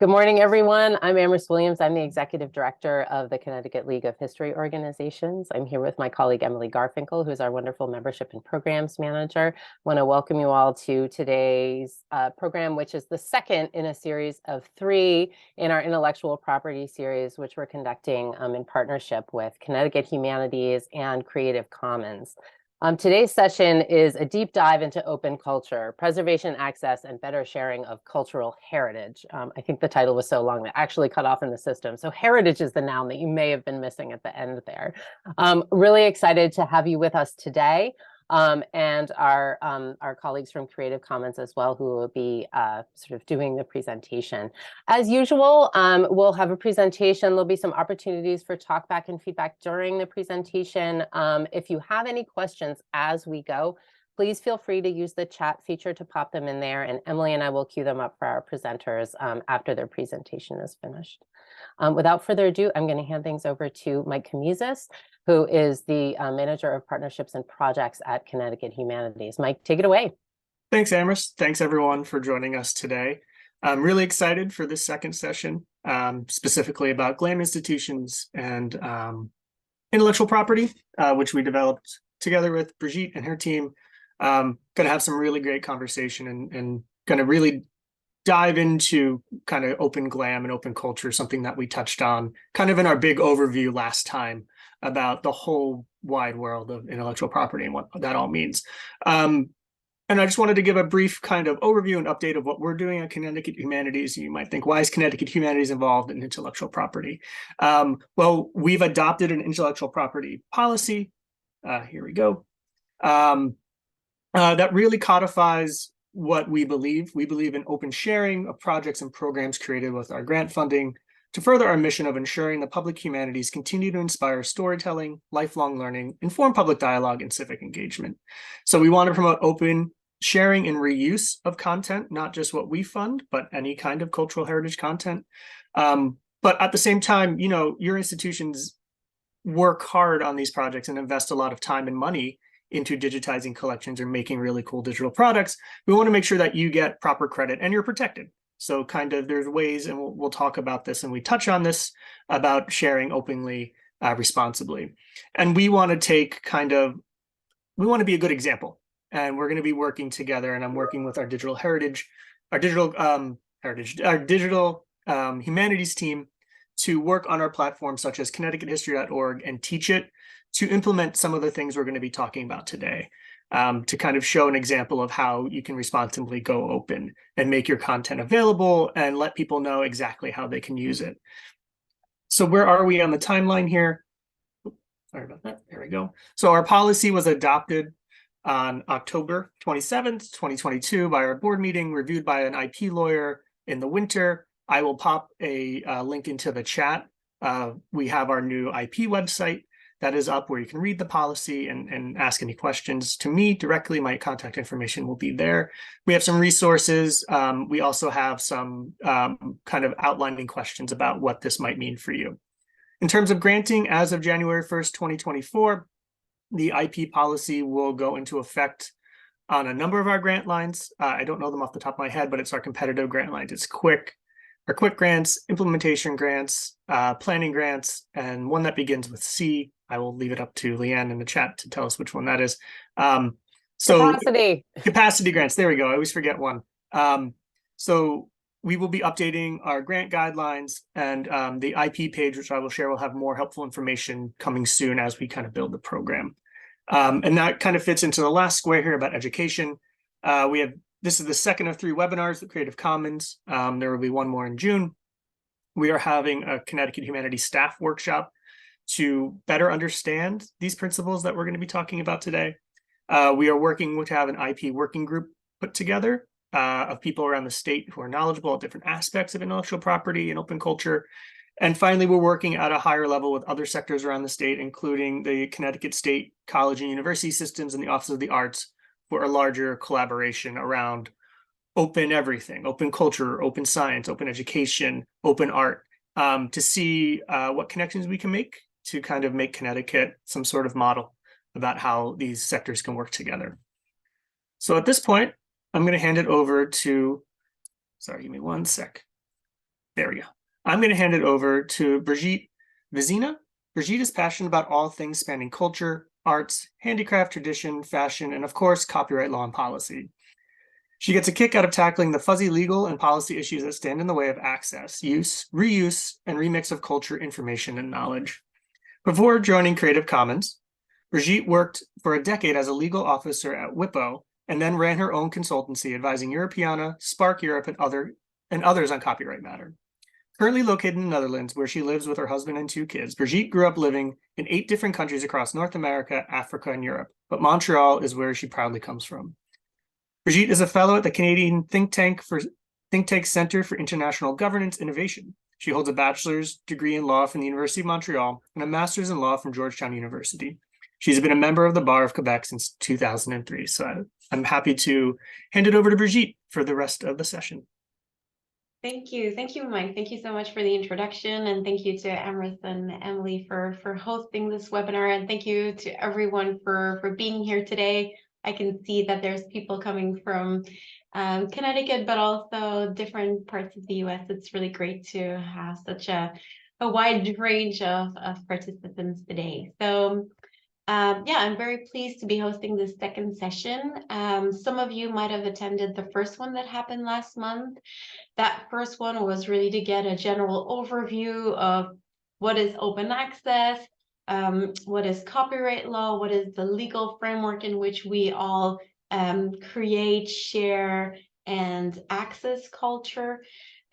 Good morning, everyone. I'm Amherst Williams. I'm the Executive Director of the Connecticut League of History Organizations. I'm here with my colleague, Emily Garfinkel, who's our wonderful Membership and Programs Manager. I want to welcome you all to today's program, which is the second in a series of 3 in our intellectual property series, which we're conducting in partnership with Connecticut Humanities and Creative Commons. Today's session is a deep dive into open culture, preservation, access, and better sharing of cultural heritage. I think the title was so long that actually cut off in the system. So heritage is the noun that you may have been missing at the end there. Really excited to have you with us today. And our colleagues from Creative Commons as well, who will be sort of doing the presentation. As usual, we'll have a presentation. There'll be some opportunities for talkback and feedback during the presentation. If you have any questions as we go, please feel free to use the chat feature to pop them in there, and Emily and I will queue them up for our presenters after their presentation is finished. Without further ado, I'm going to hand things over to Mike Kamizis, who is the Manager of Partnerships and Projects at Connecticut Humanities. Mike, take it away. Thanks, Amherst. Thanks, everyone, for joining us today. I'm really excited for this second session, specifically about GLAM institutions and intellectual property, which we developed together with Brigitte and her team. Going to have some really great conversation and going to really dive into kind of open GLAM and open culture, something that we touched on kind of in our big overview last time about the whole wide world of intellectual property and what that all means. And I just wanted to give a brief kind of overview and update of what we're doing at Connecticut Humanities. You might think, why is Connecticut Humanities involved in intellectual property? Well, we've adopted an intellectual property policy. Here we go. That really codifies what we believe. We believe in open sharing of projects and programs created with our grant funding to further our mission of ensuring the public humanities continue to inspire storytelling, lifelong learning, inform public dialogue, and civic engagement. So we want to promote open sharing and reuse of content, not just what we fund, but any kind of cultural heritage content. But at the same time, you know, your institutions work hard on these projects and invest a lot of time and money into digitizing collections or making really cool digital products. We want to make sure that you get proper credit and you're protected. So kind of there's ways, and we'll talk about this, and we touch on this about sharing openly, responsibly. And we want to take we want to be a good example. And we're going to be working together, and I'm working with our digital humanities team to work on our platform, such as connecticuthistory.org, and teach it to implement some of the things we're going to be talking about today, to kind of show an example of how you can responsibly go open and make your content available and let people know exactly how they can use it. So where are we on the timeline here? Sorry about that. There we go. So our policy was adopted on October 27th, 2022 by our board meeting, reviewed by an IP lawyer in the winter. I will pop a link into the chat. We have our new IP website that is up where you can read the policy and ask any questions to me directly. My contact information will be there. We have some resources. We also have some kind of outlining questions about what this might mean for you. In terms of granting, as of January 1st, 2024, the IP policy will go into effect on a number of our grant lines. I don't know them off the top of my head, but it's our competitive grant lines. It's our quick grants, implementation grants, planning grants, and one that begins with C. I will leave it up to Leanne in the chat to tell us which one that is. Capacity grants. There we go. I always forget one. So we will be updating our grant guidelines, and the IP page, which I will share, will have more helpful information coming soon as we kind of build the program. And that kind of fits into the last square here about education. This is the second of 3 webinars with Creative Commons. There will be one more in June. We are having a Connecticut Humanities staff workshop to better understand these principles that we're going to be talking about today. We are working to have an IP working group put together of people around the state who are knowledgeable at different aspects of intellectual property and open culture. And finally, we're working at a higher level with other sectors around the state, including the Connecticut State College and University Systems and the Office of the Arts, for a larger collaboration around open everything, open culture, open science, open education, open art, to see what connections we can make to kind of make Connecticut some sort of model about how these sectors can work together. So at this point, I'm going to hand it over to, sorry, give me one sec. There we go. I'm going to hand it over to Brigitte Vizina. Brigitte is passionate about all things spanning culture, arts, handicraft, tradition, fashion, and of course, copyright law and policy. She gets a kick out of tackling the fuzzy legal and policy issues that stand in the way of access, use, reuse, and remix of culture, information, and knowledge. Before joining Creative Commons, Brigitte worked for a decade as a legal officer at WIPO and then ran her own consultancy advising Europeana, Spark Europe, and others on copyright matter. Currently located in the Netherlands, where she lives with her husband and 2 kids, Brigitte grew up living in 8 different countries across North America, Africa, and Europe, but Montreal is where she proudly comes from. Brigitte is a fellow at the Canadian think tank Center for International Governance Innovation. She holds a bachelor's degree in law from the University of Montreal and a master's in law from Georgetown University. She's been a member of the Bar of Quebec since 2003. So I'm happy to hand it over to Brigitte for the rest of the session. Thank you, Mike. Thank you so much for the introduction, and thank you to Amrit and Emily for hosting this webinar, and thank you to everyone for being here today. I can see that there's people coming from Connecticut, but also different parts of the US. It's really great to have such a wide range of participants today. So yeah, I'm very pleased to be hosting this second session. Some of you might have attended the first one that happened last month. That first one was really to get a general overview of what is open access, what is copyright law, what is the legal framework in which we all create, share, and access culture.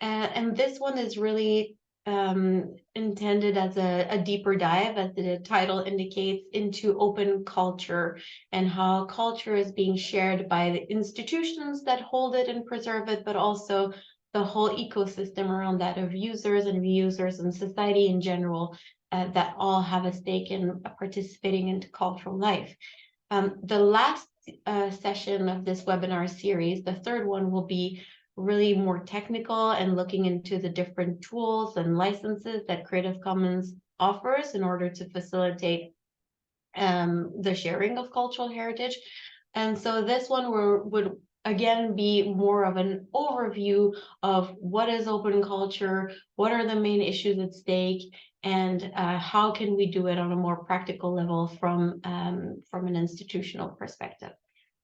And this one is really intended as a deeper dive, as the title indicates, into open culture and how culture is being shared by the institutions that hold it and preserve it, but also the whole ecosystem around that of users and reusers and society in general that all have a stake in participating into cultural life. The last session of this webinar series, the third one, will be really more technical and looking into the different tools and licenses that Creative Commons offers in order to facilitate the sharing of cultural heritage. And so this one would again be more of an overview of what is open culture, what are the main issues at stake, and how can we do it on a more practical level from an institutional perspective.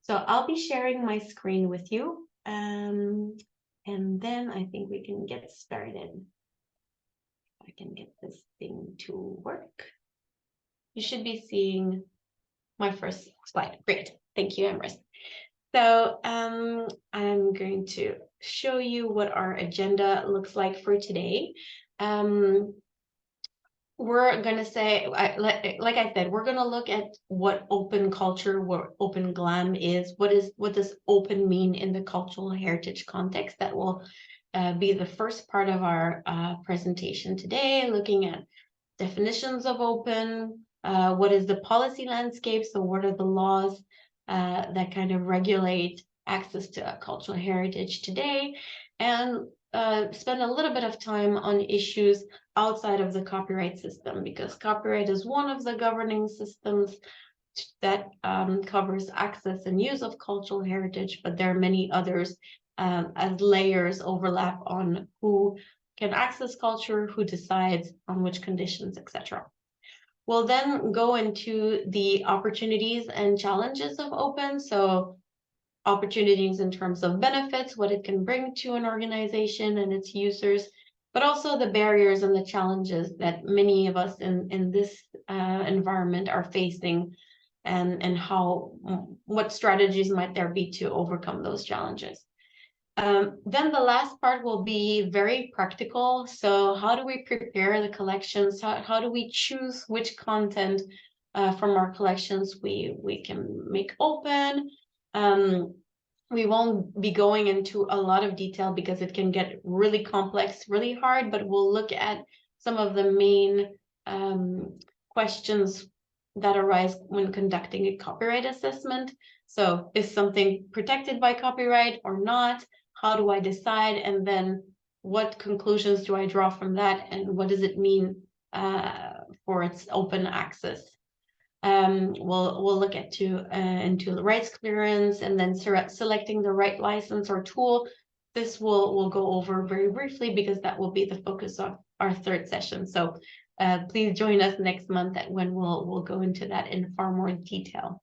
So I'll be sharing my screen with you, and then I think we can get started. I can get this thing to work. You should be seeing my first slide. Great, thank you, Emrys. So I'm going to show you what our agenda looks like for today. We're going to say, like I said, we're going to look at what open culture, what open GLAM is, what does open mean in the cultural heritage context. That will be the first part of our presentation today, looking at definitions of open, what is the policy landscape, so what are the laws that kind of regulate access to cultural heritage today, and spend a little bit of time on issues outside of the copyright system, because copyright is one of the governing systems that covers access and use of cultural heritage, but there are many others as layers overlap on who can access culture, who decides on which conditions, etc. We'll then go into the opportunities and challenges of open. So opportunities in terms of benefits, what it can bring to an organization and its users, but also the barriers and the challenges that many of us in this environment are facing, and what strategies might there be to overcome those challenges. Then the last part will be very practical. So how do we prepare the collections? How do we choose which content from our collections we can make open? We won't be going into a lot of detail because it can get really complex, really hard, but we'll look at some of the main questions that arise when conducting a copyright assessment. So is something protected by copyright or not? How do I decide? And then what conclusions do I draw from that? And what does it mean for its open access? We'll look into the rights clearance, and then selecting the right license or tool this we'll go over very briefly because that will be the focus of our third session. So please join us next month when we'll go into that in far more detail.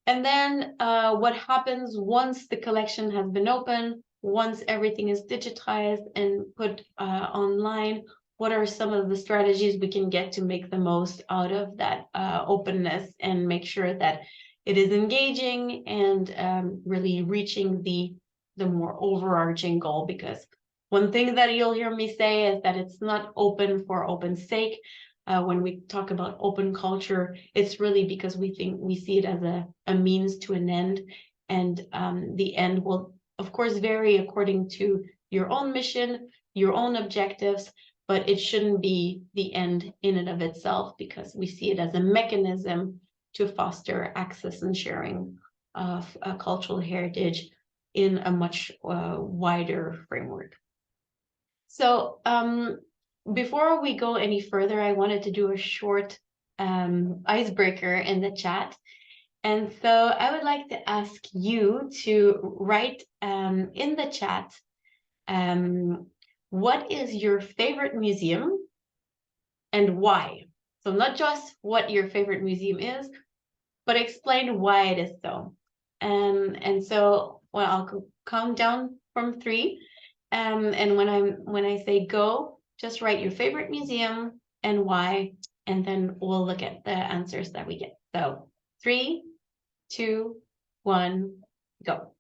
And then what happens once the collection has been opened, once everything is digitized and put online, what are some of the strategies we can get to make the most out of that openness and make sure that it is engaging and really reaching the more overarching goal? Because one thing that you'll hear me say is that it's not open for open's sake. When we talk about open culture, it's really because we see it as a means to an end, and the end will of course vary according to your own mission, your own objectives, but it shouldn't be the end in and of itself, because we see it as a mechanism to foster access and sharing of cultural heritage in a much wider framework. So before we go any further, I wanted to do a short icebreaker in the chat. And so I would like to ask you to write in the chat, what is your favorite museum and why? So not just what your favorite museum is, but explain why it is so. And so, well, I'll count down from 3. And when I say go, just write your favorite museum and why, and then we'll look at the answers that we get. So 3, 2, 1, go.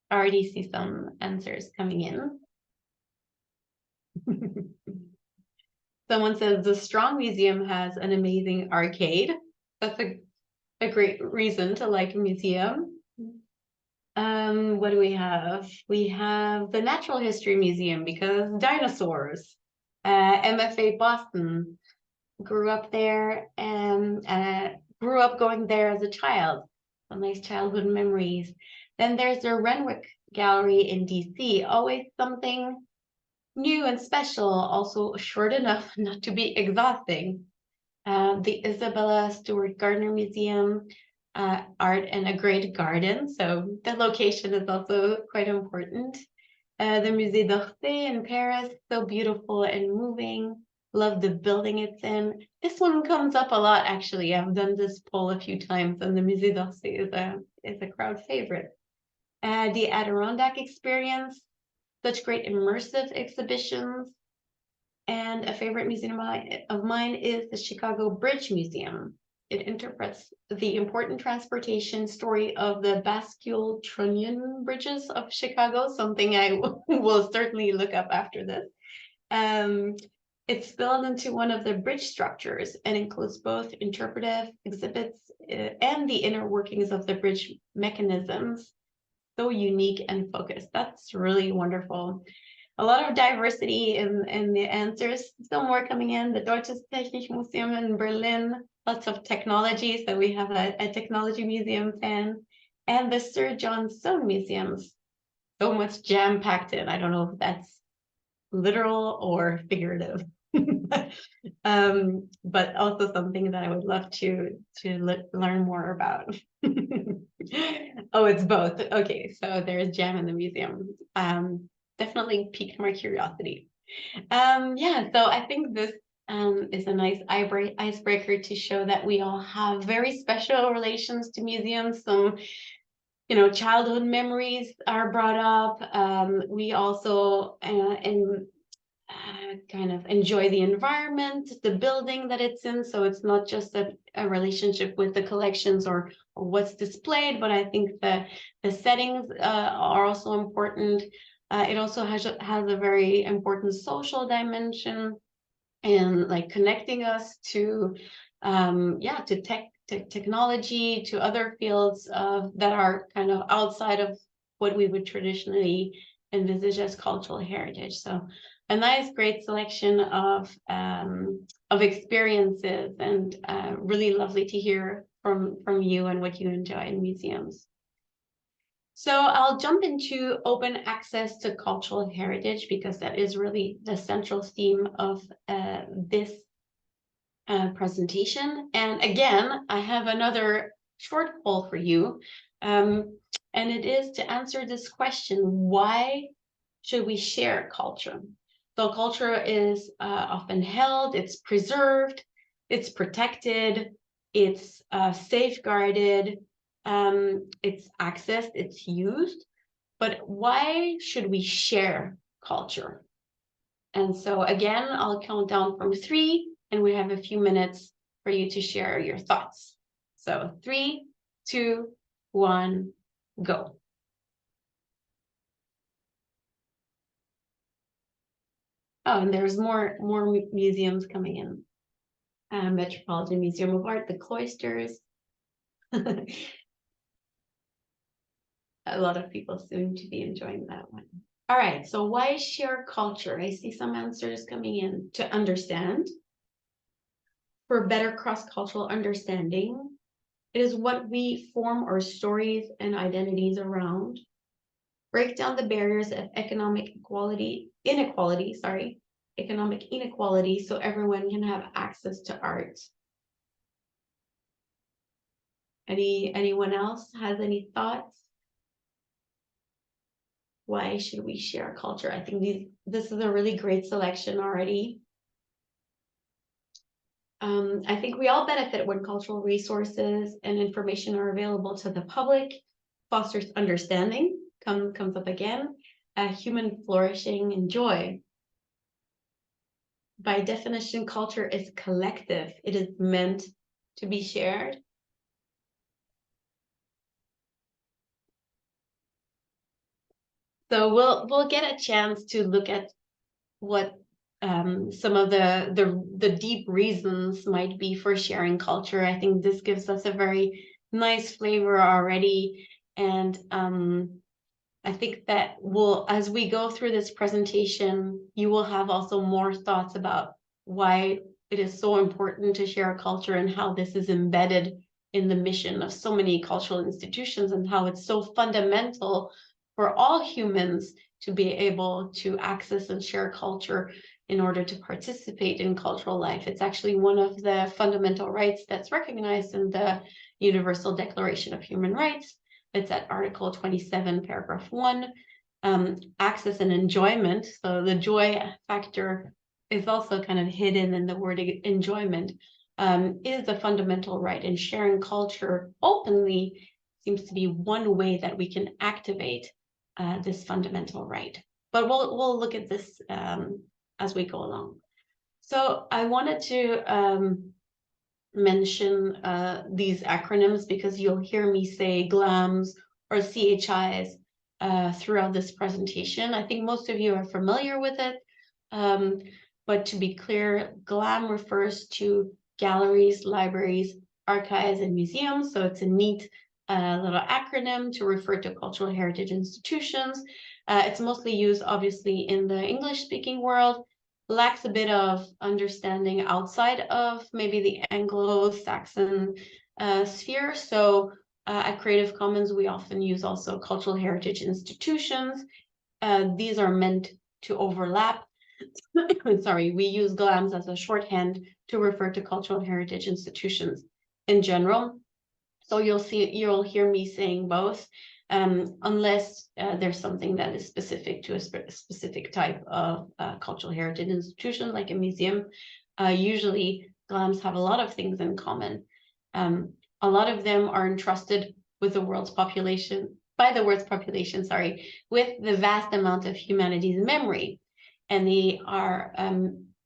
I already see some answers coming in. Someone says the Strong Museum has an amazing arcade. That's a great reason to like a museum. What do we have? We have the Natural History Museum because dinosaurs. MFA Boston, grew up there and grew up going there as a child. Some nice childhood memories. Then there's the Renwick Gallery in DC, always something new and special, also short enough not to be exhausting. The Isabella Stewart Gardner Museum, art and a great garden, so the location is also quite important. The Musée d'Orsay in Paris, so beautiful and moving. Love the building it's in. This one comes up a lot, actually. I've done this poll a few times, and the Musée d'Orsay is a crowd favorite. The Adirondack Experience, such great immersive exhibitions. And a favorite museum of mine is the Chicago Bridge Museum. It interprets the important transportation story of the Bascule Trunnion bridges of Chicago, something I will certainly look up after this. It's built into one of the bridge structures and includes both interpretive exhibits and the inner workings of the bridge mechanisms. So unique and focused. That's really wonderful. A lot of diversity in the answers. Still more coming in. The Deutsches Technisches Museum in Berlin. Lots of technology. So we have a technology museum fan. And the Sir John Soane Museums. So much jam-packed in. I don't know if that's literal or figurative. But also something that I would love to learn more about. Oh, it's both. Okay, so there's jam in the museum. Definitely piqued my curiosity. Yeah, so I think this is a nice icebreaker to show that we all have very special relations to museums. Some, childhood memories are brought up. We also kind of enjoy the environment, the building that it's in. So it's not just a relationship with the collections or what's displayed, but I think the settings are also important. It also has a very important social dimension, and like connecting us to technology, to other fields that are kind of outside of what we would traditionally envisage as cultural heritage. So a nice, great selection of experiences, and really lovely to hear from you and what you enjoy in museums. So I'll jump into open access to cultural heritage because that is really the central theme of this presentation. And again, I have another short poll for you. And it is to answer this question: why should we share culture? So culture is often held, it's preserved, it's protected, it's safeguarded, it's accessed, it's used. But why should we share culture? And so again, I'll count down from 3, and we have a few minutes for you to share your thoughts. So 3, 2, 1, go. Oh, and there's more museums coming in. Metropolitan Museum of Art, the Cloisters. A lot of people seem to be enjoying that one. All right, so why share culture? I see some answers coming in. To understand, for better cross-cultural understanding. It is what we form our stories and identities around. Break down the barriers of economic inequality, so everyone can have access to art. Anyone else has any thoughts? Why should we share culture? I think this is a really great selection already. I think we all benefit when cultural resources and information are available to the public, fosters understanding, comes up again, human flourishing and joy. By definition, culture is collective. It is meant to be shared. So we'll get a chance to look at what some of the deep reasons might be for sharing culture. I think this gives us a very nice flavor already. And I think that as we go through this presentation, you will have also more thoughts about why it is so important to share culture and how this is embedded in the mission of so many cultural institutions, and how it's so fundamental for all humans to be able to access and share culture in order to participate in cultural life. It's actually one of the fundamental rights that's recognized in the Universal Declaration of Human Rights. It's at Article 27, paragraph 1, access and enjoyment. So the joy factor is also kind of hidden in the word enjoyment, is a fundamental right, and sharing culture openly seems to be one way that we can activate this fundamental right. But we'll look at this as we go along. So I wanted to mention these acronyms because you'll hear me say GLAMs or CHIs throughout this presentation. I think most of you are familiar with it, but to be clear, GLAM refers to galleries, libraries, archives, and museums. So it's a neat little acronym to refer to cultural heritage institutions. It's mostly used, obviously, in the English-speaking world. Lacks a bit of understanding outside of maybe the Anglo-Saxon sphere. So at Creative Commons, we often use also cultural heritage institutions. These are meant to overlap. Sorry, we use GLAMs as a shorthand to refer to cultural heritage institutions in general. So you'll hear me saying both, unless there's something that is specific to a specific type of cultural heritage institution, like a museum. Usually GLAMs have a lot of things in common. A lot of them are entrusted with the world's population, with the vast amount of humanities memory. And they are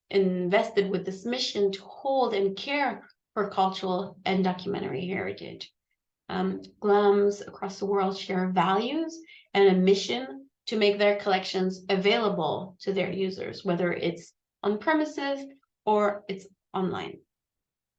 invested with this mission to hold and care for cultural and documentary heritage. GLAMs across the world share values and a mission to make their collections available to their users, whether it's on premises or it's online.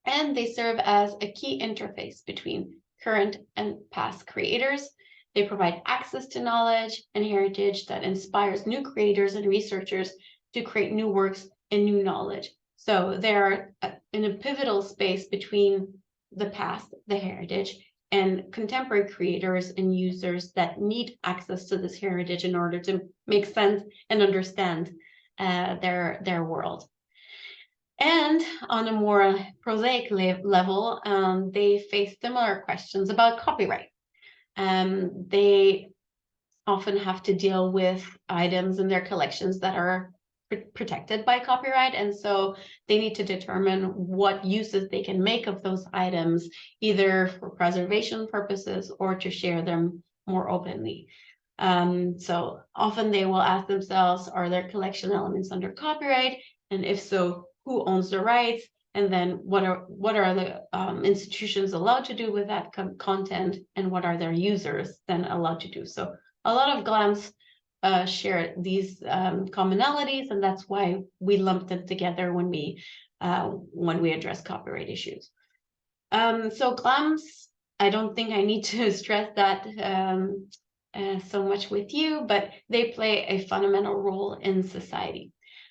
And they serve as a key interface between current and past creators. They provide access to knowledge and heritage that inspires new creators and researchers to create new works and new knowledge. So they're in a pivotal space between the past, the heritage, and contemporary creators and users that need access to this heritage in order to make sense and understand their world. And on a more prosaic level, they face similar questions about copyright. They often have to deal with items in their collections that are protected by copyright, and so they need to determine what uses they can make of those items, either for preservation purposes or to share them more openly. So often they will ask themselves, are their collection elements under copyright? And if so, who owns the rights? And then what are the institutions allowed to do with that content, and what are their users then allowed to do? So a lot of GLAMs share these commonalities, and that's why we lump them together when we address copyright issues. So GLAMs, I don't think I need to stress that so much with you, but they play a fundamental role in society.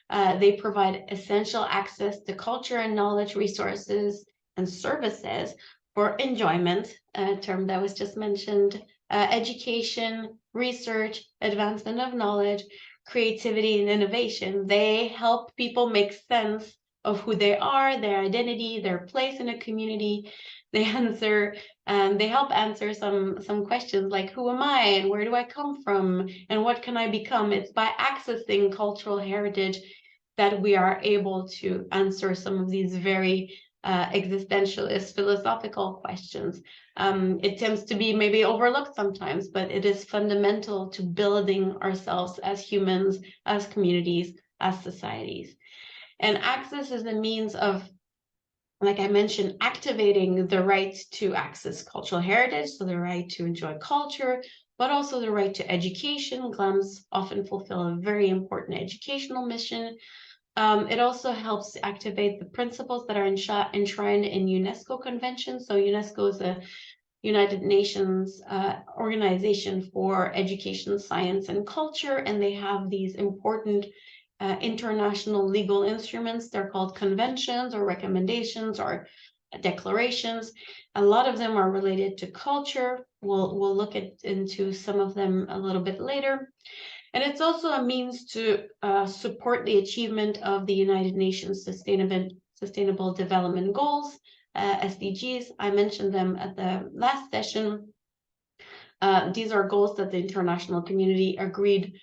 They provide essential access to culture and knowledge, resources, and services for enjoyment, a term that was just mentioned, education, research, advancement of knowledge, creativity, and innovation. They help people make sense of who they are, their identity, their place in a community. They help answer some questions like, who am I and where do I come from and what can I become? It's by accessing cultural heritage that we are able to answer some of these very existentialist philosophical questions. It tends to be maybe overlooked sometimes, but it is fundamental to building ourselves as humans, as communities, as societies. And access is a means of, like I mentioned, activating the right to access cultural heritage, so the right to enjoy culture, but also the right to education. GLAMs often fulfill a very important educational mission. It also helps activate the principles that are enshrined in UNESCO conventions. So UNESCO is a United Nations organization for education, science, and culture, and they have these important international legal instruments. They're called conventions or recommendations or declarations. A lot of them are related to culture. We'll look into some of them a little bit later. And it's also a means to support the achievement of the United Nations Sustainable Development Goals, SDGs. I mentioned them at the last session. These are goals that the international community agreed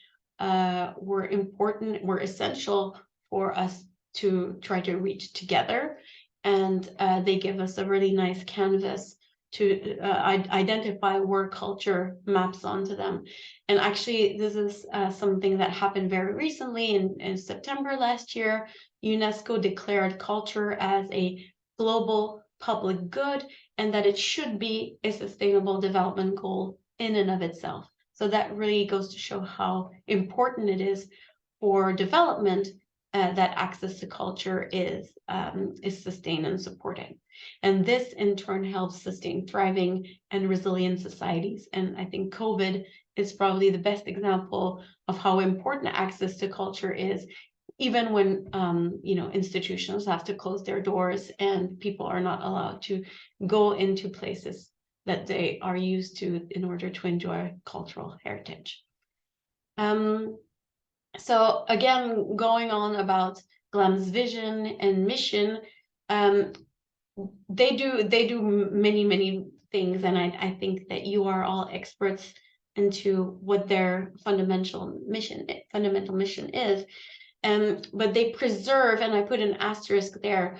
were important, were essential for us to try to reach together. And they give us a really nice canvas to identify where culture maps onto them. And actually, this is something that happened very recently in September last year. UNESCO declared culture as a global public good, and that it should be a sustainable development goal in and of itself. So that really goes to show how important it is for development that access to culture is sustained and supported. And this in turn helps sustain thriving and resilient societies. And I think COVID is probably the best example of how important access to culture is, even when institutions have to close their doors and people are not allowed to go into places that they are used to in order to enjoy cultural heritage. So again, going on about GLAM's vision and mission, they do many things, and I think that you are all experts into what their fundamental mission is. But they preserve, and I put an asterisk there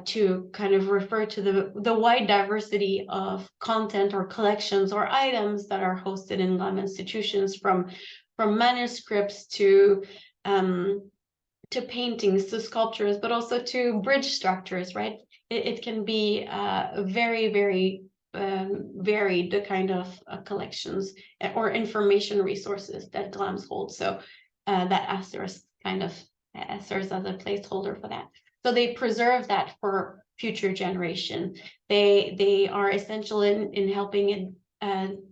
to kind of refer to the wide diversity of content or collections or items that are hosted in GLAM institutions, from manuscripts to paintings, to sculptures, but also to bridge structures, right? It can be very varied, the kind of collections or information resources that GLAMs hold. So that asterisk kind of serves as a placeholder for that. So they preserve that for future generation. They are essential in helping it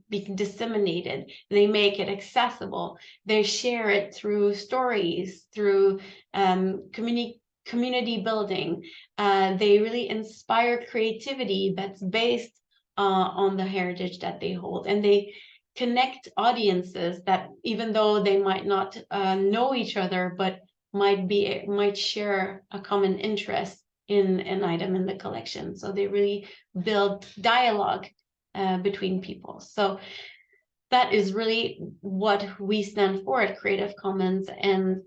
be disseminated. They make it accessible. They share it through stories, through community building. They really inspire creativity that's based on the heritage that they hold, and they connect audiences that, even though they might not know each other, but might share a common interest in an item in the collection. So they really build dialogue between people. So that is really what we stand for at Creative Commons. And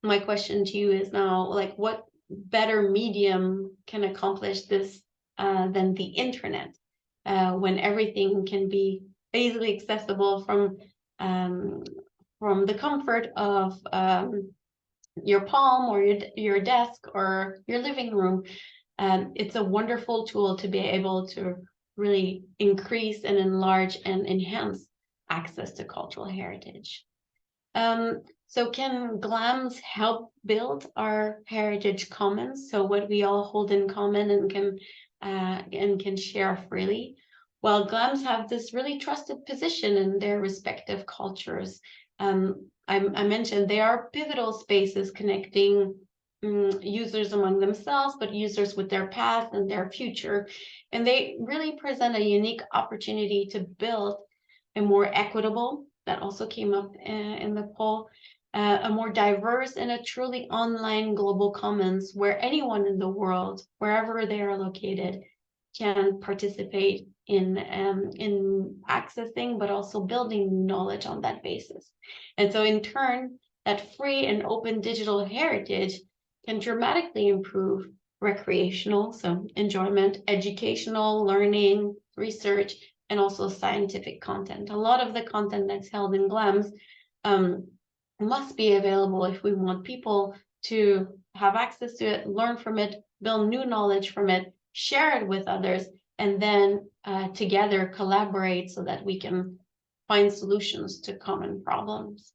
my question to you is now, like, what better medium can accomplish this than the internet, when everything can be easily accessible from the comfort of your palm or your desk or your living room. It's a wonderful tool to be able to really increase and enlarge and enhance access to cultural heritage. So can GLAMs help build our heritage commons? So what we all hold in common and can share freely? Well, GLAMs have this really trusted position in their respective cultures. I mentioned they are pivotal spaces connecting users among themselves, but users with their past and their future. And they really present a unique opportunity to build a more equitable, that also came up in the poll, a more diverse and a truly online global commons where anyone in the world, wherever they are located, can participate in accessing, but also building knowledge on that basis. And so in turn, that free and open digital heritage can dramatically improve recreational, so enjoyment, educational, learning, research, and also scientific content. A lot of the content that's held in GLAMs must be available if we want people to have access to it, learn from it, build new knowledge from it, share it with others, and then together collaborate so that we can find solutions to common problems.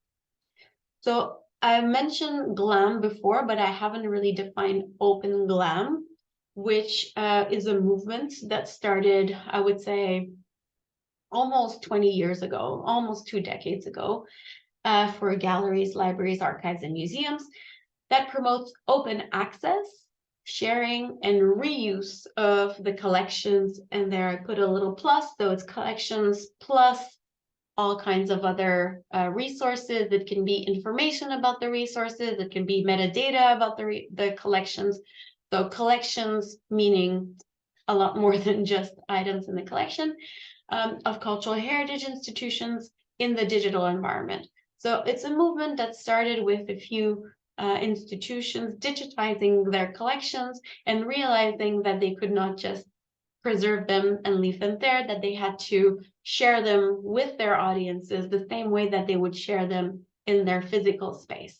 So I mentioned GLAM before, but I haven't really defined Open GLAM, which is a movement that started, I would say, almost 20 years ago, almost 2 decades ago, for galleries, libraries, archives, and museums, that promotes open access, sharing, and reuse of the collections. And there I put a little plus, so it's collections plus all kinds of other resources. It can be information about the resources, it can be metadata about the collections. So collections meaning a lot more than just items in the collection, of cultural heritage institutions in the digital environment. So it's a movement that started with a few institutions digitizing their collections and realizing that they could not just preserve them and leave them there, that they had to share them with their audiences the same way that they would share them in their physical space.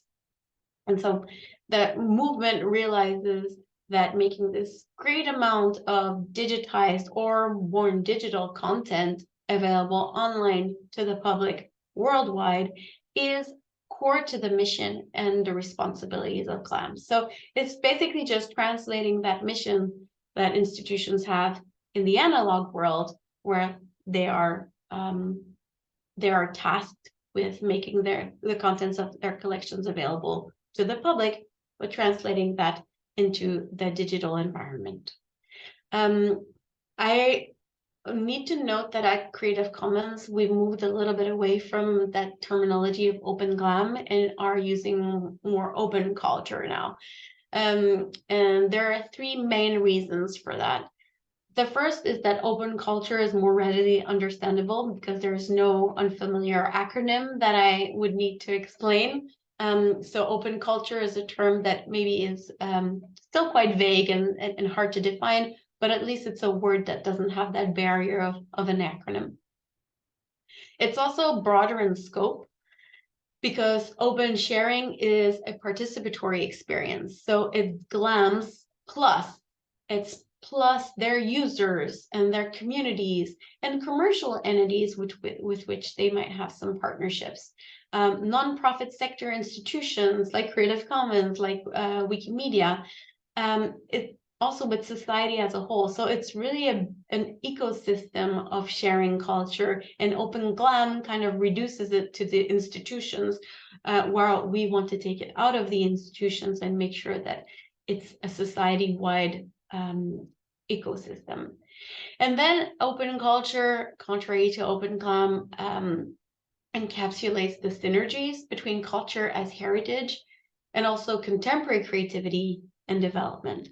And so the movement realizes that making this great amount of digitized or born digital content available online to the public worldwide is core to the mission and the responsibilities of GLAMs. So it's basically just translating that mission that institutions have in the analog world, where they are tasked with making the contents of their collections available to the public, but translating that into the digital environment. I need to note that at Creative Commons, we've moved a little bit away from that terminology of Open GLAM and are using more open culture now. And there are 3 main reasons for that. The first is that open culture is more readily understandable because there's no unfamiliar acronym that I would need to explain. So open culture is a term that maybe is still quite vague and hard to define, but at least it's a word that doesn't have that barrier of an acronym. It's also broader in scope because open sharing is a participatory experience. So it's GLAMs plus, it's plus their users and their communities and commercial entities with which they might have some partnerships. Nonprofit sector institutions like Creative Commons, like Wikimedia, it also with society as a whole. So it's really an ecosystem of sharing culture, and Open GLAM kind of reduces it to the institutions, where we want to take it out of the institutions and make sure that it's a society-wide ecosystem. And then open culture, contrary to open glam, encapsulates the synergies between culture as heritage and also contemporary creativity and development.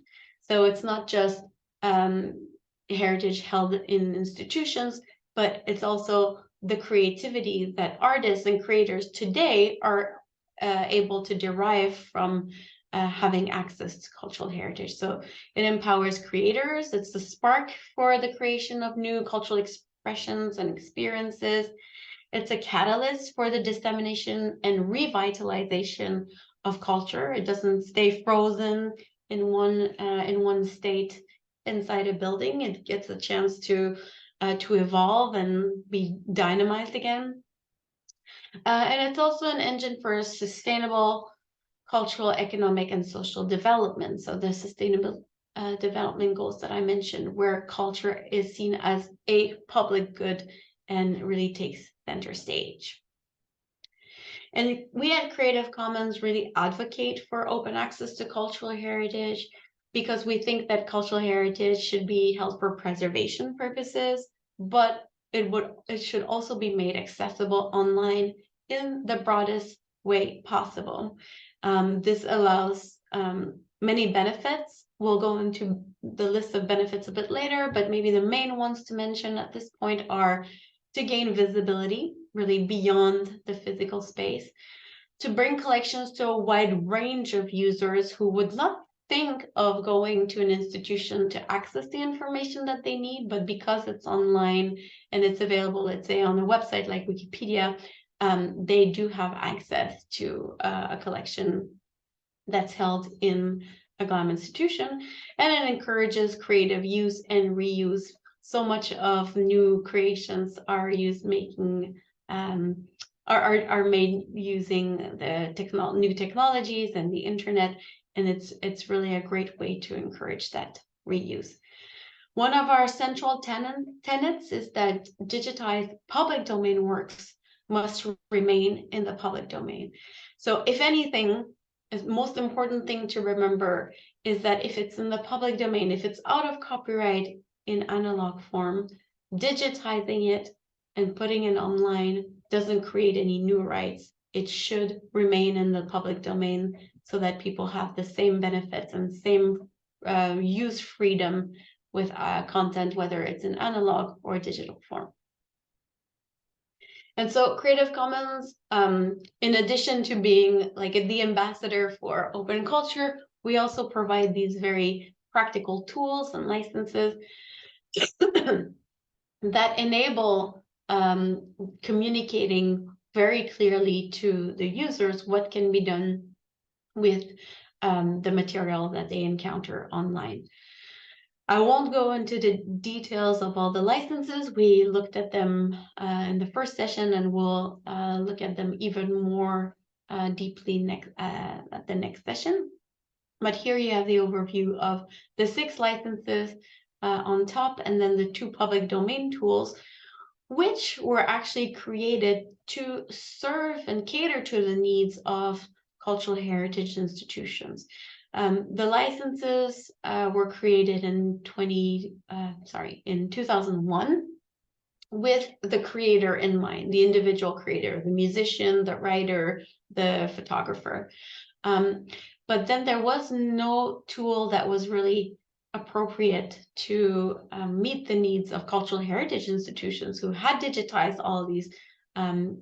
So it's not just heritage held in institutions, but it's also the creativity that artists and creators today are able to derive from having access to cultural heritage. So it empowers creators. It's the spark for the creation of new cultural expressions and experiences. It's a catalyst for the dissemination and revitalization of culture. It doesn't stay frozen in one state inside a building. It gets a chance to evolve and be dynamized again. And it's also an engine for sustainable cultural, economic, and social development. So the sustainable development goals that I mentioned, where culture is seen as a public good and really takes center stage. And we at Creative Commons really advocate for open access to cultural heritage because we think that cultural heritage should be held for preservation purposes, but it should also be made accessible online in the broadest way possible. This allows many benefits. We'll go into the list of benefits a bit later, but maybe the main ones to mention at this point are to gain visibility, really beyond the physical space, to bring collections to a wide range of users who would not think of going to an institution to access the information that they need, but because it's online and it's available, let's say on a website like Wikipedia, they do have access to a collection that's held in a GLAM institution, and it encourages creative use and reuse. So much of new creations are made using the new technologies and the internet, and it's really a great way to encourage that reuse. One of our central tenets is that digitized public domain works must remain in the public domain. So if anything, the most important thing to remember is that if it's in the public domain, if it's out of copyright in analog form, digitizing it and putting it online doesn't create any new rights. It should remain in the public domain so that people have the same benefits and same use freedom with content, whether it's in analog or digital form. And so Creative Commons, in addition to being like the ambassador for open culture, we also provide these very practical tools and licenses that enable communicating very clearly to the users what can be done with the material that they encounter online. I won't go into the details of all the licenses. We looked at them in the first session, and we'll look at them even more deeply at the next session. But here you have the overview of the 6 licenses on top, and then the 2 public domain tools, which were actually created to serve and cater to the needs of cultural heritage institutions. The licenses were created in 2001 with the creator in mind, the individual creator, the musician, the writer, the photographer. But then there was no tool that was really appropriate to meet the needs of cultural heritage institutions who had digitized all of these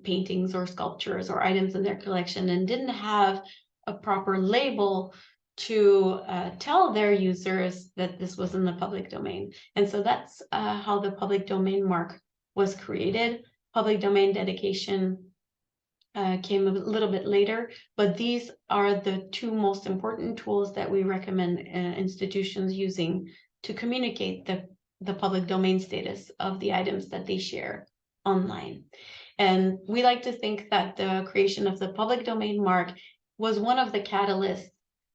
paintings or sculptures or items in their collection and didn't have a proper label to tell their users that this was in the public domain. And so that's how the public domain mark was created. Public domain dedication came a little bit later, but these are the 2 most important tools that we recommend institutions using to communicate the public domain status of the items that they share online. And we like to think that the creation of the public domain mark was one of the catalysts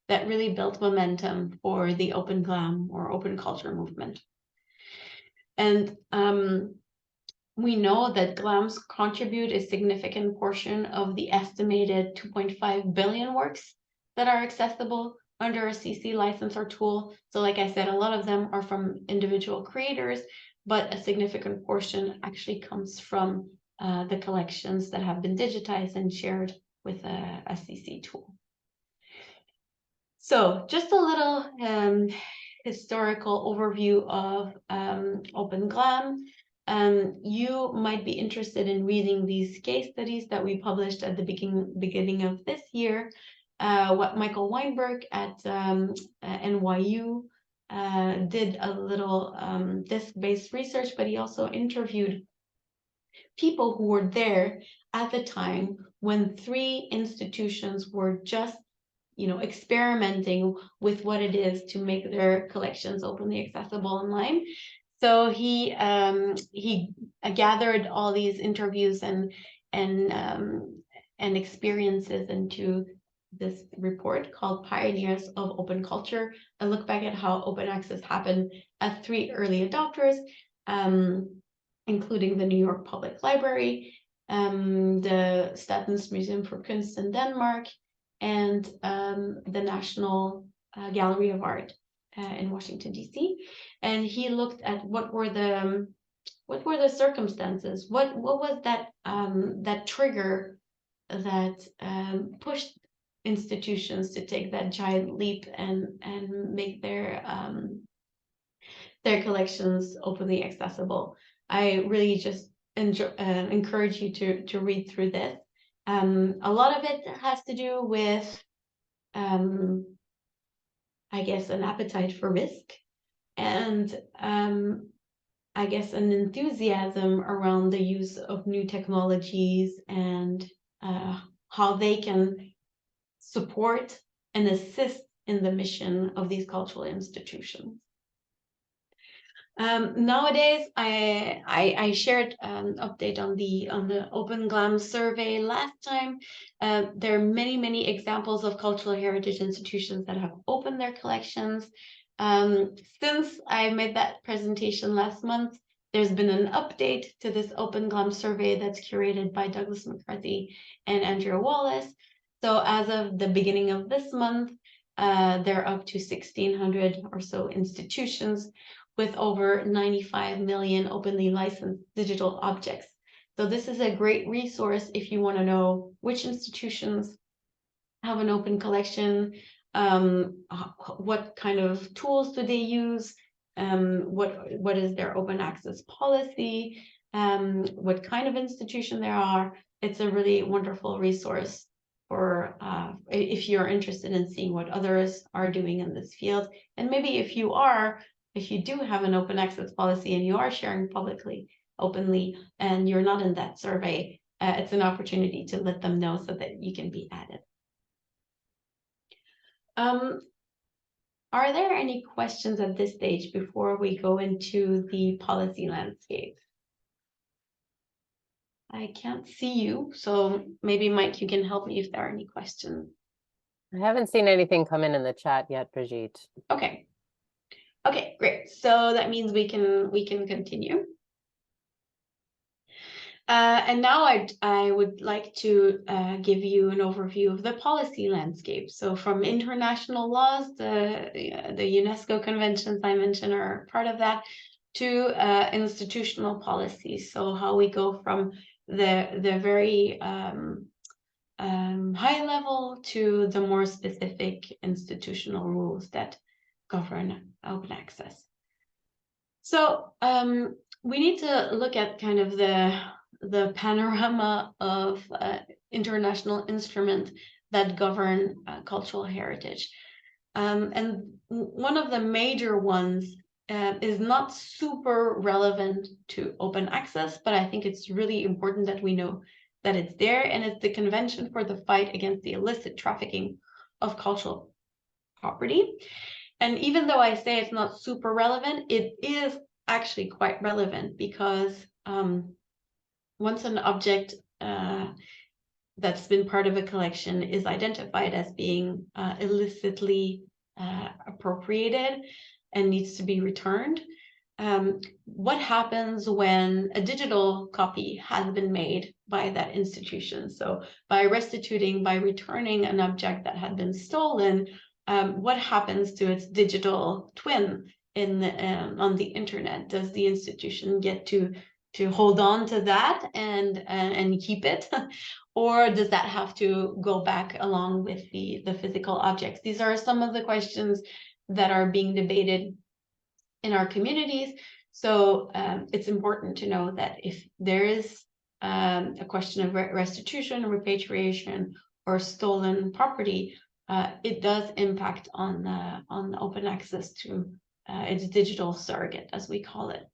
that really built momentum for the open GLAM or open culture movement. And we know that GLAMs contribute a significant portion of the estimated 2.5 billion works that are accessible under a CC license or tool. So like I said, a lot of them are from individual creators, but a significant portion actually comes from the collections that have been digitized and shared with a CC tool. So just a little historical overview of OpenGLAM. You might be interested in reading these case studies that we published at the beginning of this year. What Michael Weinberg at NYU did a little disk-based research, but he also interviewed people who were there at the time when 3 institutions were just experimenting with what it is to make their collections openly accessible online. So he gathered all these interviews and experiences into this report called Pioneers of Open Culture, a look back at how open access happened at 3 early adopters, including the New York Public Library, the Statens Museum for Kunst in Denmark, and the National Gallery of Art in Washington, D.C. And he looked at what were the circumstances, what was that trigger that pushed institutions to take that giant leap and make their collections openly accessible. I really just encourage you to read through this. A lot of it has to do with, I guess, an appetite for risk and I guess an enthusiasm around the use of new technologies and how they can support and assist in the mission of these cultural institutions. Nowadays, I shared an update on the OpenGLAM survey last time. There are many examples of cultural heritage institutions that have opened their collections. Since I made that presentation last month, there's been an update to this OpenGLAM survey that's curated by Douglas McCarthy and Andrea Wallace. So as of the beginning of this month, they're up to 1,600 or so institutions with over 95 million openly licensed digital objects. So this is a great resource if you want to know which institutions have an open collection, what kind of tools do they use, what is their open access policy, what kind of institution there are. It's a really wonderful resource for if you're interested in seeing what others are doing in this field. And maybe if you do have an open access policy and you are sharing publicly, openly, and you're not in that survey, it's an opportunity to let them know so that you can be added. Are there any questions at this stage before we go into the policy landscape? I can't see you, so maybe Mike, you can help me if there are any questions. I haven't seen anything come in the chat yet, Brigitte. Okay. Okay, great. So that means we can continue. And now I would like to give you an overview of the policy landscape. So from international laws, the UNESCO conventions I mentioned are part of that, to institutional policies. So how we go from the very high level to the more specific institutional rules that govern open access. So we need to look at kind of the panorama of international instruments that govern cultural heritage. And one of the major ones is not super relevant to open access, but I think it's really important that we know that it's there, and it's the Convention for the Fight Against the Illicit Trafficking of Cultural Property. And even though I say it's not super relevant, it is actually quite relevant, because once an object that's been part of a collection is identified as being illicitly appropriated and needs to be returned, what happens when a digital copy has been made by that institution? So by restituting, by returning an object that had been stolen, what happens to its digital twin on the internet? Does the institution get to hold on to that and keep it, or does that have to go back along with the physical objects? These are some of the questions that are being debated in our communities. So it's important to know that if there is a question of restitution, repatriation, or stolen property, it does impact on open access to its digital surrogate, as we call it.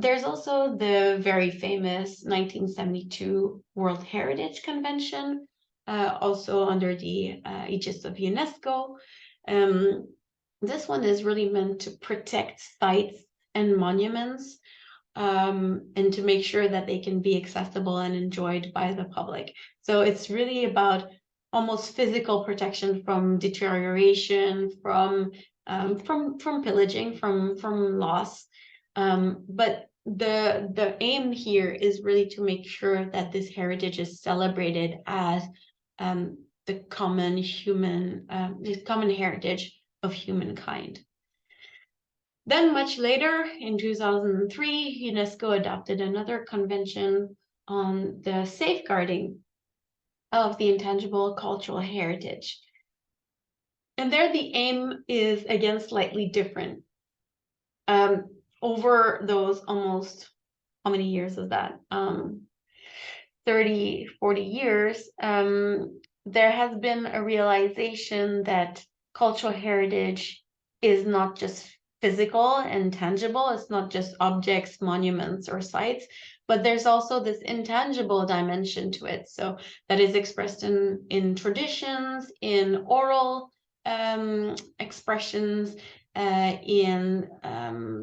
There's also the very famous 1972 World Heritage Convention, also under the aegis of UNESCO. This one is really meant to protect sites and monuments, and to make sure that they can be accessible and enjoyed by the public. So it's really about almost physical protection from deterioration, from pillaging, from loss. But the aim here is really to make sure that this heritage is celebrated as the common heritage of humankind. Then much later, in 2003, UNESCO adopted another convention on the safeguarding of the intangible cultural heritage. And there the aim is again slightly different. Over those almost, how many years is that? 30, 40 years, there has been a realization that cultural heritage is not just physical and tangible. It's not just objects, monuments, or sites, but there's also this intangible dimension to it. So that is expressed in traditions, in oral expressions, in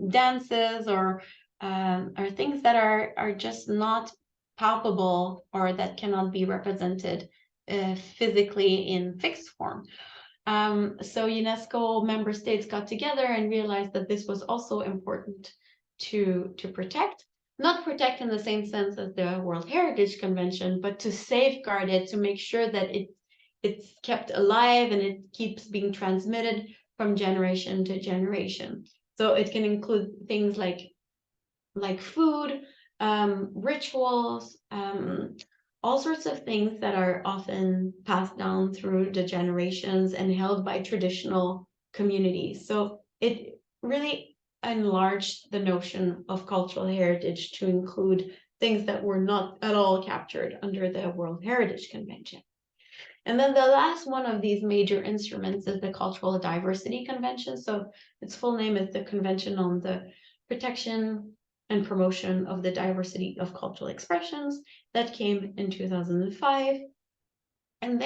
dances, or things that are just not palpable, or that cannot be represented physically in fixed form. So UNESCO member states got together and realized that this was also important to protect. Not protect in the same sense as the World Heritage Convention, but to safeguard it, to make sure that it's kept alive and it keeps being transmitted from generation to generation. So it can include things like food, rituals, all sorts of things that are often passed down through the generations and held by traditional communities. So it really enlarged the notion of cultural heritage to include things that were not at all captured under the World Heritage Convention. And then the last one of these major instruments is the Cultural Diversity Convention. So its full name is the Convention on the Protection and Promotion of the Diversity of Cultural Expressions, that came in 2005. And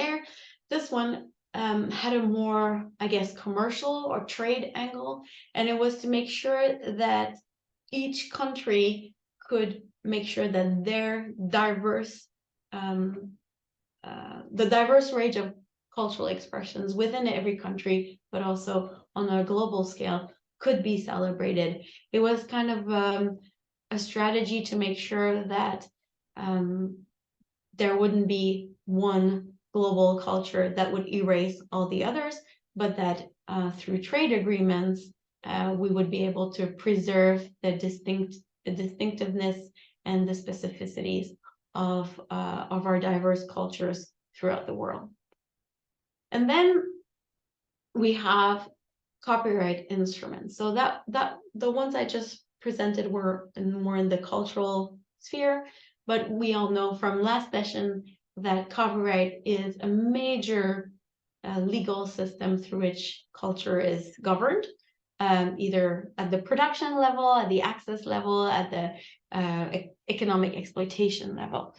this one had a more, I guess, commercial or trade angle, and it was to make sure that each country could make sure that their diverse the diverse range of cultural expressions within every country, but also on a global scale, could be celebrated. It was kind of a strategy to make sure that there wouldn't be one global culture that would erase all the others, but that through trade agreements, we would be able to preserve the distinctiveness and the specificities of our diverse cultures throughout the world. And then we have copyright instruments. So that the ones I just presented were more in the cultural sphere, but we all know from last session that copyright is a major legal system through which culture is governed, either at the production level, at the access level, at the economic exploitation level.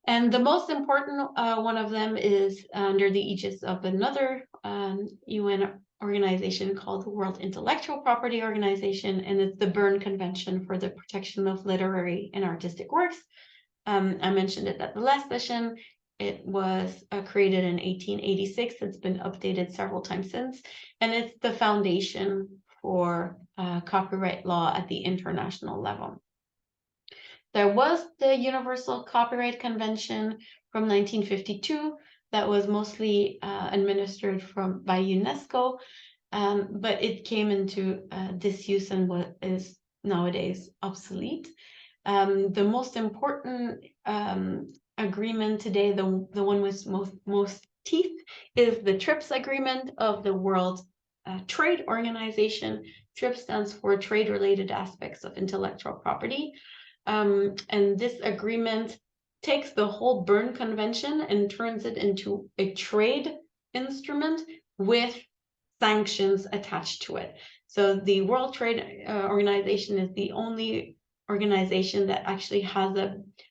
And the most important one of them is under the aegis of another UN organization called the World Intellectual Property Organization, and it's the Berne Convention for the Protection of Literary and Artistic Works. I mentioned it at the last session. It was created in 1886. It's been updated several times since, and it's the foundation for copyright law at the international level. There was the Universal Copyright Convention from 1952, that was mostly administered by UNESCO, but it came into disuse and what is nowadays obsolete. The most important agreement today, the one with most teeth, is the TRIPS agreement of the World Trade Organization. TRIPS stands for Trade-Related Aspects of Intellectual Property. And this agreement takes the whole Berne Convention and turns it into a trade instrument with sanctions attached to it. So the World Trade Organization is the only organization that actually has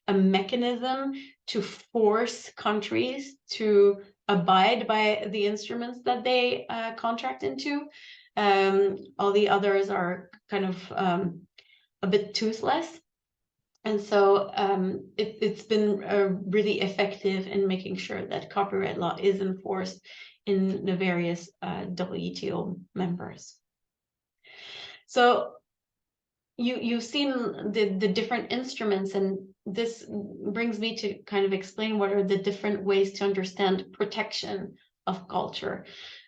a mechanism to force countries to abide by the instruments that they contract into. All the others are kind of a bit toothless. And so it's been really effective in making sure that copyright law is enforced in the various WTO members. So you've seen the different instruments, and this brings me to kind of explain what are the different ways to understand protection of culture.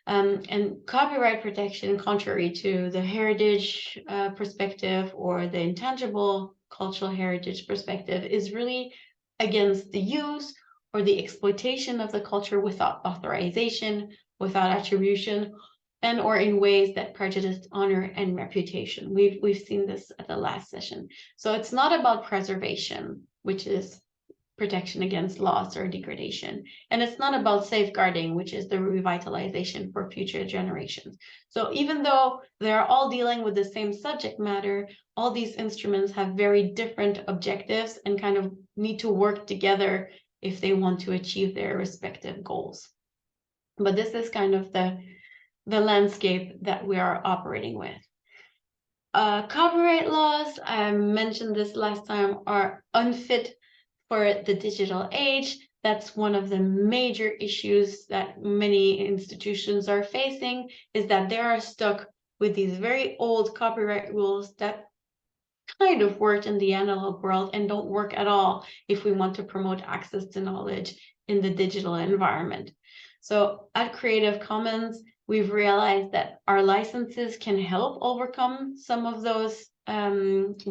And copyright protection, contrary to the heritage perspective or the intangible cultural heritage perspective, is really against the use or the exploitation of the culture without authorization, without attribution, and or in ways that prejudice honor and reputation. We've seen this at the last session. So it's not about preservation, which is protection against loss or degradation. And it's not about safeguarding, which is the revitalization for future generations. So even though they're all dealing with the same subject matter, all these instruments have very different objectives and kind of need to work together if they want to achieve their respective goals. But this is kind of the landscape that we are operating with. Copyright laws, I mentioned this last time, are unfit for the digital age. That's one of the major issues that many institutions are facing, is that they are stuck with these very old copyright rules that kind of worked in the analog world and don't work at all if we want to promote access to knowledge in the digital environment. So at Creative Commons, we've realized that our licenses can help overcome some of those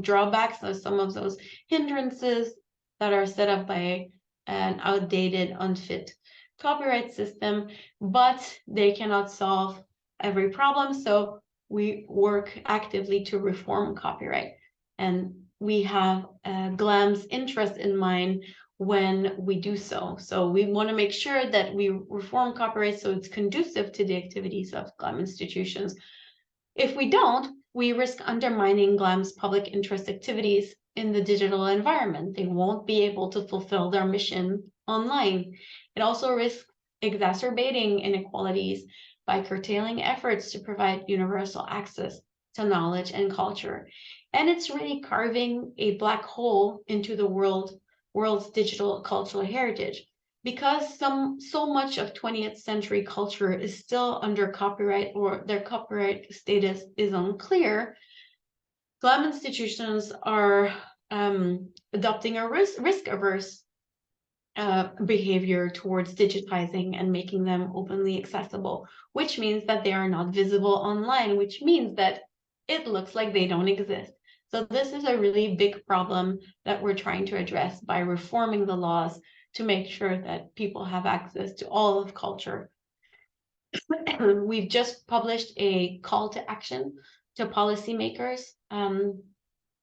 drawbacks, or some of those hindrances that are set up by an outdated, unfit copyright system, but they cannot solve every problem. So we work actively to reform copyright. And we have GLAM's interest in mind when we do so. So we want to make sure that we reform copyright so it's conducive to the activities of GLAM institutions. If we don't, we risk undermining GLAM's public interest activities in the digital environment. They won't be able to fulfill their mission online. It also risks exacerbating inequalities by curtailing efforts to provide universal access to knowledge and culture. And it's really carving a black hole into the world's digital cultural heritage. Because so much of 20th century culture is still under copyright, or their copyright status is unclear, GLAM institutions are adopting a risk-averse behavior towards digitizing and making them openly accessible, which means that they are not visible online, which means that it looks like they don't exist. So this is a really big problem that we're trying to address by reforming the laws to make sure that people have access to all of culture. We've just published a call to action to policymakers.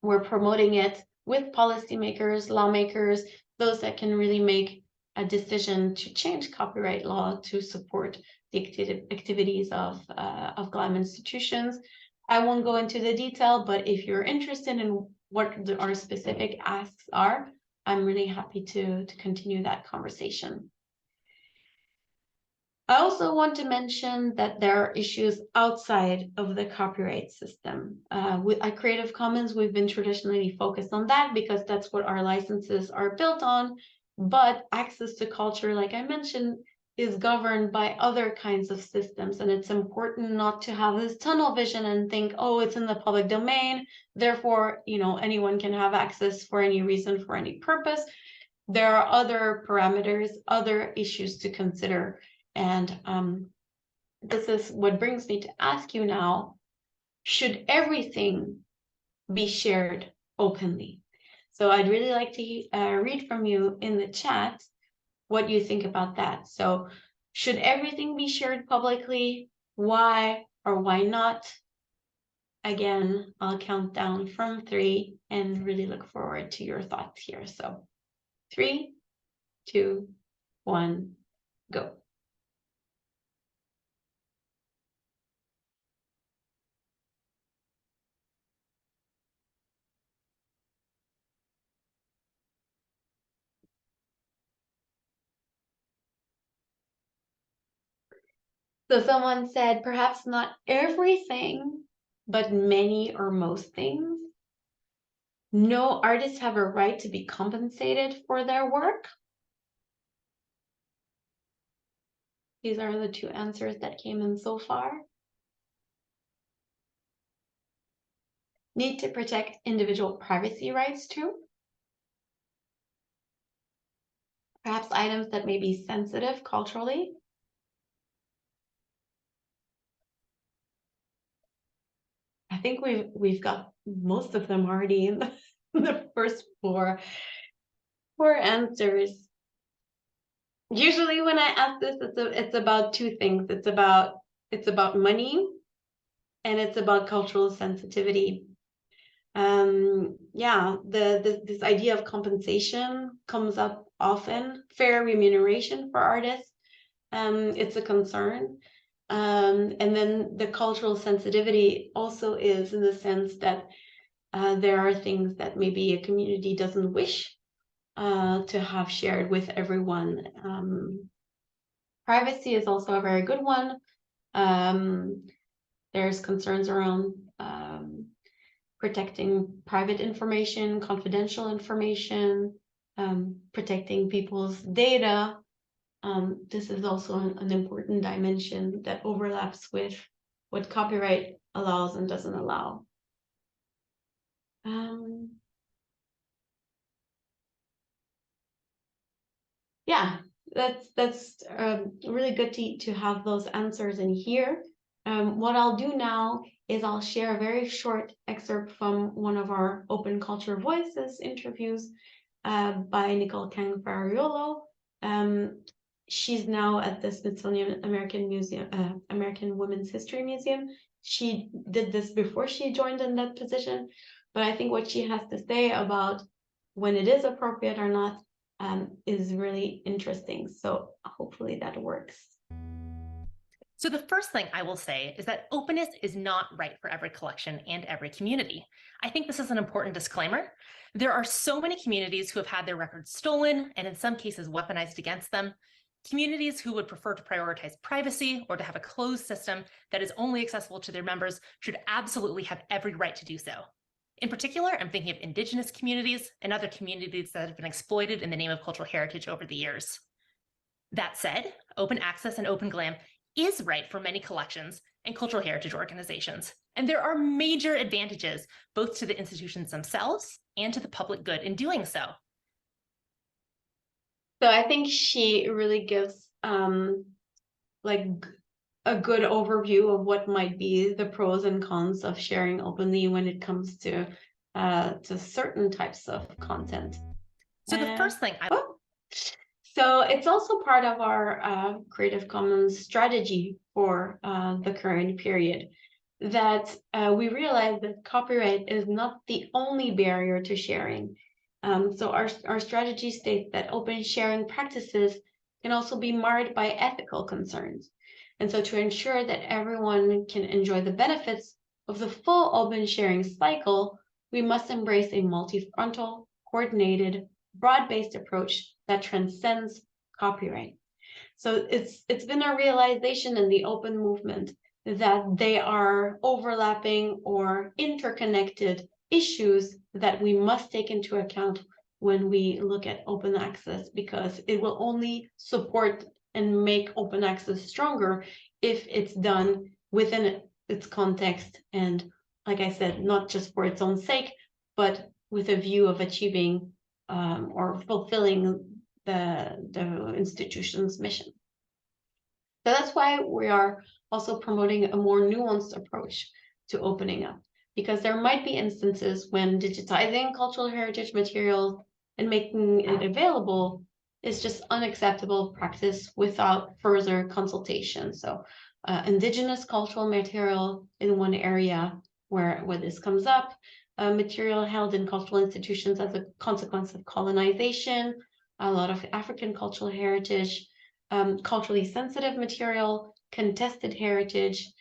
We're promoting it with policymakers, lawmakers, those that can really make a decision to change copyright law to support the activities of GLAM institutions. I won't go into the detail, but if you're interested in what our specific asks are, I'm really happy to continue that conversation. I also want to mention that there are issues outside of the copyright system. At Creative Commons, we've been traditionally focused on that because that's what our licenses are built on. But access to culture, like I mentioned, is governed by other kinds of systems. And it's important not to have this tunnel vision and think, oh, it's in the public domain, therefore, anyone can have access for any reason, for any purpose. there are other parameters, other issues to consider. And this is what brings me to ask you now, should everything be shared openly? So I'd really like to read from you in the chat what you think about that. So should everything be shared publicly? Why or why not? Again, I'll count down from 3 and really look forward to your thoughts here. So 3, 2, 1, go. So someone said, perhaps not everything, but many or most things. No artists have a right to be compensated for their work. These are the 2 answers that came in so far. Need to protect individual privacy rights too. Perhaps items that may be sensitive culturally. I think we've got most of them already in the first four answers. Usually when I ask this, it's about 2 things. It's about money and it's about cultural sensitivity. Yeah, this idea of compensation comes up often. Fair remuneration for artists, it's a concern. And then the cultural sensitivity also is in the sense that there are things that maybe a community doesn't wish to have shared with everyone. Privacy is also a very good one. There's concerns around protecting private information, confidential information, protecting people's data. This is also an important dimension that overlaps with what copyright allows and doesn't allow. Yeah, that's really good to have those answers in here. What I'll do now is I'll share a very short excerpt from one of our Open Culture Voices interviews by Nicole Kang-Fariolo. She's now at the Smithsonian American Women's History Museum. She did this before she joined in that position, but I think what she has to say about when it is appropriate or not is really interesting. So hopefully that works. So the first thing I will say is that openness is not right for every collection and every community. I think this is an important disclaimer. There are so many communities who have had their records stolen and in some cases weaponized against them. Communities who would prefer to prioritize privacy or to have a closed system that is only accessible to their members should absolutely have every right to do so. In particular, I'm thinking of Indigenous communities and other communities that have been exploited in the name of cultural heritage over the years. That said, open access and open GLAM is right for many collections and cultural heritage organizations. And there are major advantages both to the institutions themselves and to the public good in doing so. So I think she really gives like a good overview of what might be the pros and cons of sharing openly when it comes to certain types of content. So the first thing So it's also part of our Creative Commons strategy for the current period that we realize that copyright is not the only barrier to sharing. So our strategy states that open sharing practices can also be marred by ethical concerns. And so to ensure that everyone can enjoy the benefits of the full open sharing cycle, we must embrace a multi-frontal, coordinated, broad-based approach that transcends copyright. So it's been a realization in the open movement that they are overlapping or interconnected issues that we must take into account when we look at open access, because it will only support and make open access stronger if it's done within its context and, like I said, not just for its own sake, but with a view of achieving or fulfilling the institution's mission. So that's why we are also promoting a more nuanced approach to opening up, because there might be instances when digitizing cultural heritage materials and making it available is just unacceptable practice without further consultation. So indigenous cultural material in one area where this comes up, material held in cultural institutions as a consequence of colonization, a lot of African cultural heritage, culturally sensitive material, contested heritage.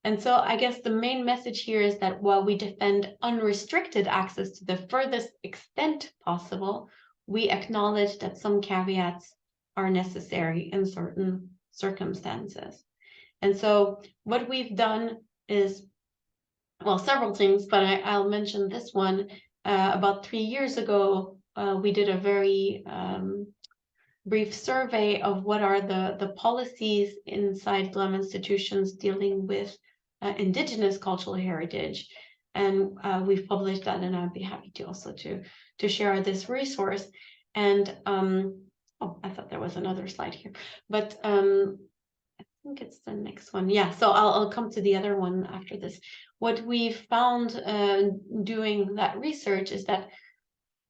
And so I guess the main message here is that while we defend unrestricted access to the furthest extent possible, we acknowledge that some caveats are necessary in certain circumstances. And so what we've done is, well, several things, but I'll mention this one. About 3 years ago, we did a very brief survey of what are the policies inside GLAM institutions dealing with indigenous cultural heritage. And we've published that, and I'd be happy to also to share this resource. And oh, I thought there was another slide here, but I think it's the next one. Yeah, so I'll come to the other one after this. What we've found doing that research is that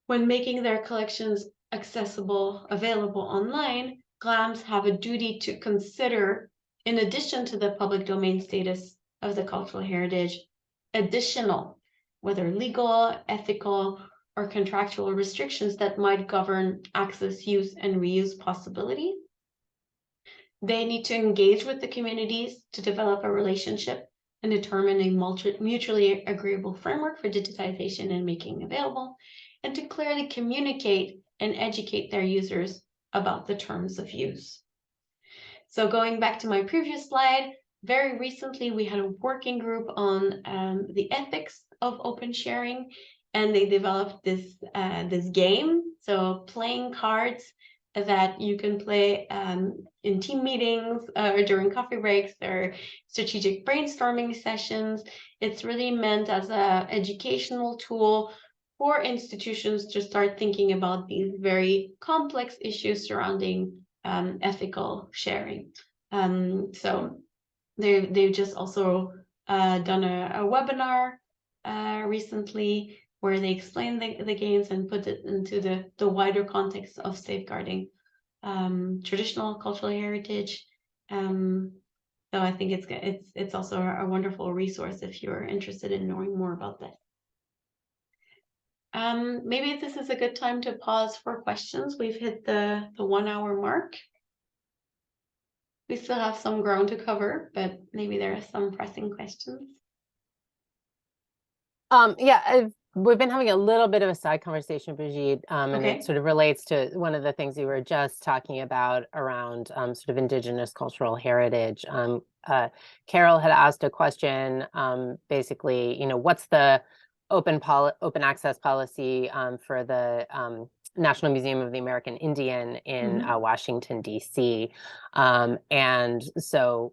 when making their collections accessible, available online, GLAMs have a duty to consider, in addition to the public domain status of the cultural heritage, additional, whether legal, ethical, or contractual restrictions that might govern access, use, and reuse possibility. They need to engage with the communities to develop a relationship and determine a mutually agreeable framework for digitization and making available, and to clearly communicate and educate their users about the terms of use. So going back to my previous slide, very recently we had a working group on the ethics of open sharing, and they developed this game, so playing cards that you can play in team meetings or during coffee breaks or strategic brainstorming sessions. It's really meant as an educational tool for institutions to start thinking about these very complex issues surrounding ethical sharing. So they've just also done a webinar recently where they explain the games and put it into the wider context of safeguarding traditional cultural heritage. So I think it's also a wonderful resource if you're interested in knowing more about that. Maybe this is a good time to pause for questions. We've hit the 1 hour mark. We still have some ground to cover, but maybe there are some pressing questions. Yeah, we've been having a little bit of a side conversation, Brigitte, and it sort of relates to one of the things you were just talking about around sort of indigenous cultural heritage. Carol had asked a question, basically, what's the open access policy for the National Museum of the American Indian in Washington, D.C. And so,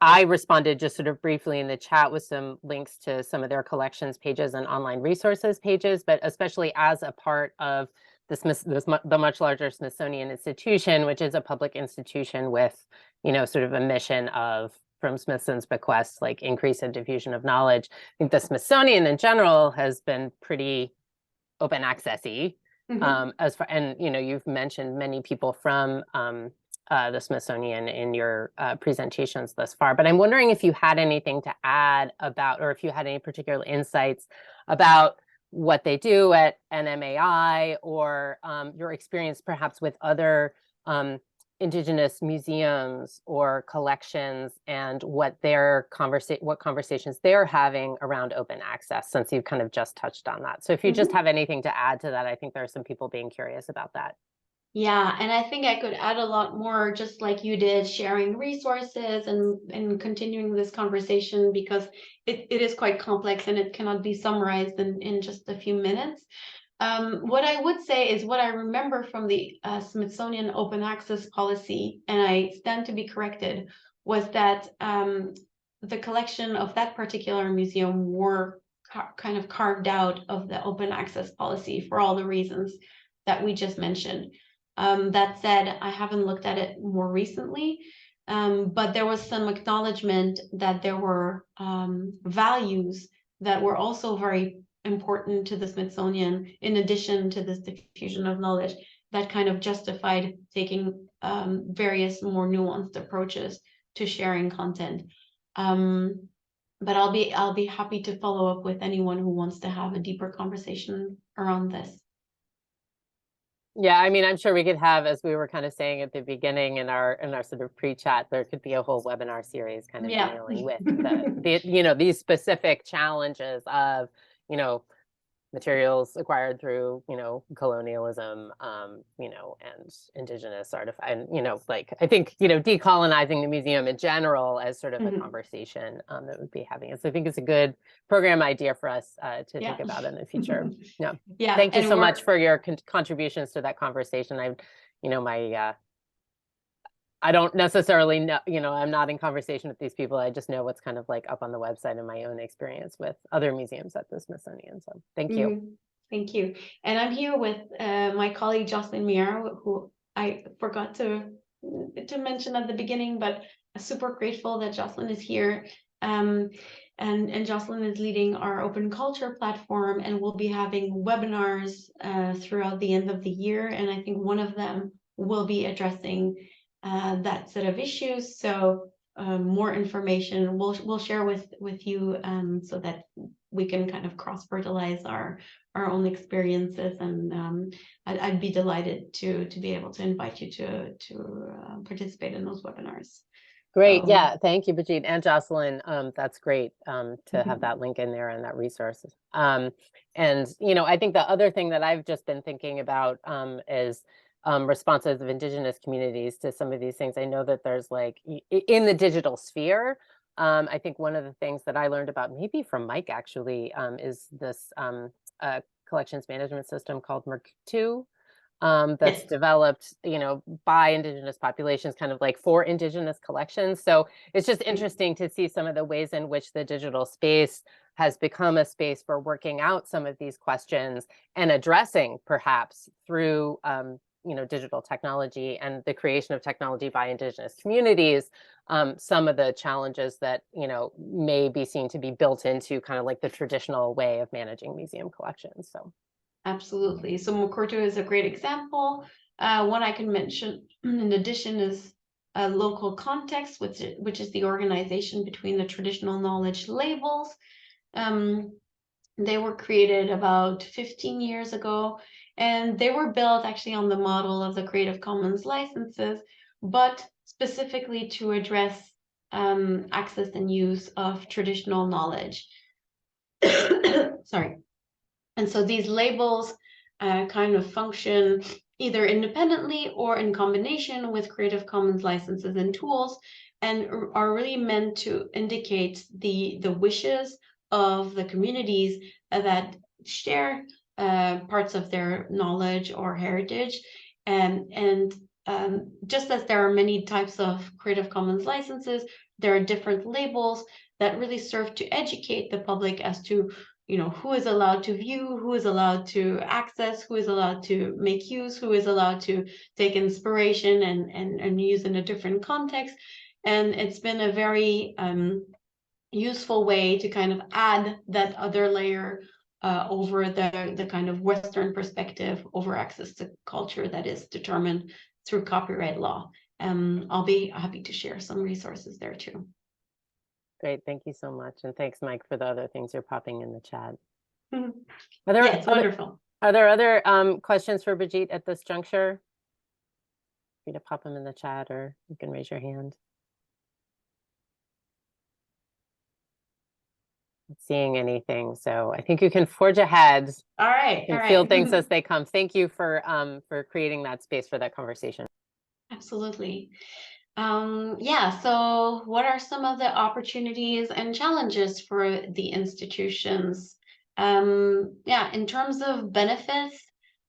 I responded just sort of briefly in the chat with some links to some of their collections pages and online resources pages, but especially as a part of the much larger Smithsonian Institution, which is a public institution with, sort of a mission of, from Smithson's bequest, like increase and diffusion of knowledge. I think the Smithsonian in general has been pretty open access-y. As far, and you've mentioned many people from the Smithsonian in your presentations thus far, but I'm wondering if you had anything to add about, or if you had any particular insights about what they do at NMAI, or your experience perhaps with other Indigenous museums or collections, and what conversations they're having around open access, since you've kind of just touched on that. So if you just have anything to add to that, I think there are some people being curious about that. Yeah, and I think I could add a lot more, just like you did, sharing resources and continuing this conversation, because it is quite complex and it cannot be summarized in just a few minutes. What I would say is what I remember from the Smithsonian open access policy, and I stand to be corrected, was that the collection of that particular museum were kind of carved out of the open access policy for all the reasons that we just mentioned. That said, I haven't looked at it more recently, but there was some acknowledgement that there were values that were also very important to the Smithsonian, in addition to this diffusion of knowledge, that kind of justified taking various more nuanced approaches to sharing content. But I'll be happy to follow up with anyone who wants to have a deeper conversation around this. Yeah, I mean, I'm sure we could have, as we were kind of saying at the beginning in our sort of pre-chat, there could be a whole webinar series kind of dealing with the these specific challenges of, materials acquired through, colonialism, and indigenous and, I think, decolonizing the museum in general as sort of a conversation that would be having. So I think it's a good program idea for us to think about in the future. Yeah. Thank you so much for your contributions to that conversation. I don't necessarily know, I'm not in conversation with these people. I just know what's kind of like up on the website and my own experience with other museums at the Smithsonian. So thank you. Thank you. And I'm here with my colleague, Jocelyn Mier, who I forgot to mention at the beginning, but I'm super grateful that Jocelyn is here. And Jocelyn is leading our open culture platform, and we'll be having webinars throughout the end of the year. And I think one of them will be addressing that set of issues. So more information we'll share with you so that we can kind of cross-fertilize our own experiences. And I'd be delighted to be able to invite you to participate in those webinars. Great. Yeah. Thank you, Brigitte and Jocelyn. That's great to have that link in there and that resource. And, I think the other thing that I've just been thinking about is responses of indigenous communities to some of these things. I know that there's like in the digital sphere, I think one of the things that I learned about, maybe from Mike actually, is this collections management system called Merc2 that's developed, by indigenous populations, kind of like for indigenous collections. So it's just interesting to see some of the ways in which the digital space has become a space for working out some of these questions and addressing perhaps through digital technology and the creation of technology by indigenous communities, some of the challenges that, may be seen to be built into kind of like the traditional way of managing museum collections. So. Absolutely. So Merc2 is a great example. One I can mention in addition is Local Context, which is the organization between the traditional knowledge labels. They were created about 15 years ago, and they were built actually on the model of the Creative Commons licenses, but specifically to address access and use of traditional knowledge. Sorry. And so these labels kind of function either independently or in combination with Creative Commons licenses and tools, and are really meant to indicate the wishes of the communities that share parts of their knowledge or heritage. And just as there are many types of Creative Commons licenses, there are different labels that really serve to educate the public as to who is allowed to view, who is allowed to access, who is allowed to make use, who is allowed to take inspiration and use in a different context. And it's been a very useful way to kind of add that other layer over the kind of Western perspective over access to culture that is determined through copyright law. I'll be happy to share some resources there too. Great. Thank you so much. And thanks, Mike, for the other things you're popping in the chat. It's wonderful. Are there other questions for Brigitte at this juncture? Free to pop them in the chat, or you can raise your hand. Not seeing anything, so I think you can forge ahead. All right. And field things as they come. Thank you for creating that space for that conversation. Absolutely. So what are some of the opportunities and challenges for the institutions? In terms of benefits,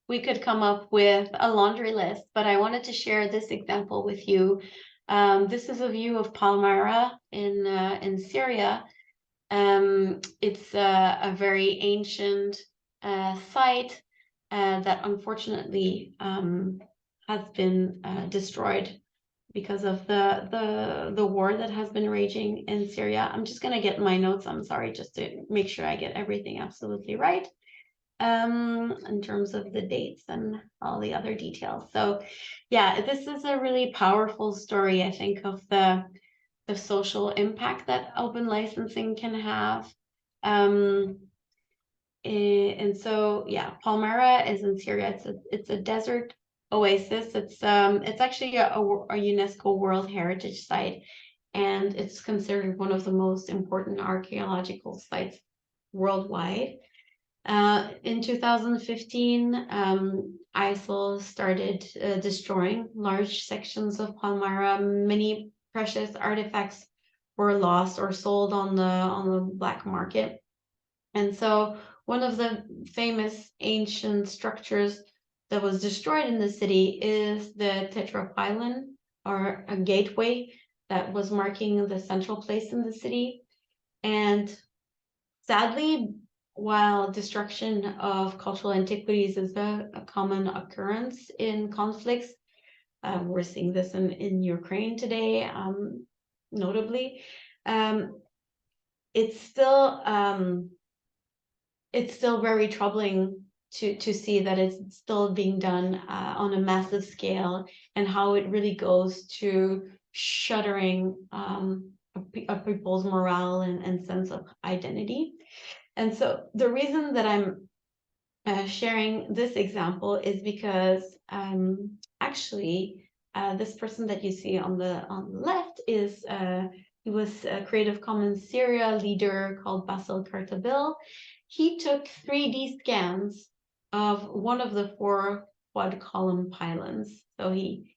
we could come up with a laundry list, but I wanted to share this example with you. This is a view of Palmyra in Syria. It's a very ancient site that unfortunately has been destroyed because of the war that has been raging in Syria. I'm just gonna get my notes, I'm sorry, just to make sure I get everything absolutely right in terms of the dates and all the other details. So yeah, this is a really powerful story, I think, of the social impact that open licensing can have. And so yeah, Palmyra is in Syria. It's a desert oasis. It's actually a UNESCO World Heritage Site, and it's considered one of the most important archaeological sites worldwide. In 2015, ISIL started destroying large sections of Palmyra. Many precious artifacts were lost or sold on the black market. And so one of the famous ancient structures that was destroyed in the city is the tetrapylon, or a gateway that was marking the central place in the city. And sadly, while destruction of cultural antiquities is a common occurrence in conflicts, we're seeing this in Ukraine today, notably, it's still very troubling to see that it's still being done on a massive scale, and how it really goes to shuttering of people's morale and sense of identity. And so the reason that I'm sharing this example is because actually this person that you see on the left is he was a Creative Commons Syria leader called Basil Kartabil. He took 3D scans of one of the 4 quad column pylons. So he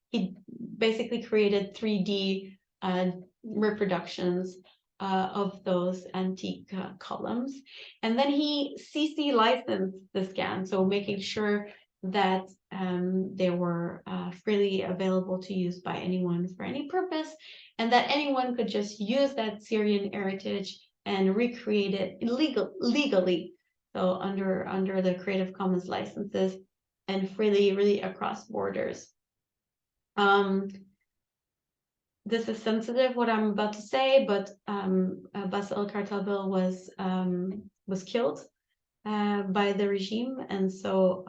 basically created 3D reproductions of those antique columns. And then he CC licensed the scan, so making sure that they were freely available to use by anyone for any purpose, and that anyone could just use that Syrian heritage and recreate it legally, so under the Creative Commons licenses, and freely, really across borders. This is sensitive, what I'm about to say, but Basil Kartabil was killed by the regime, and so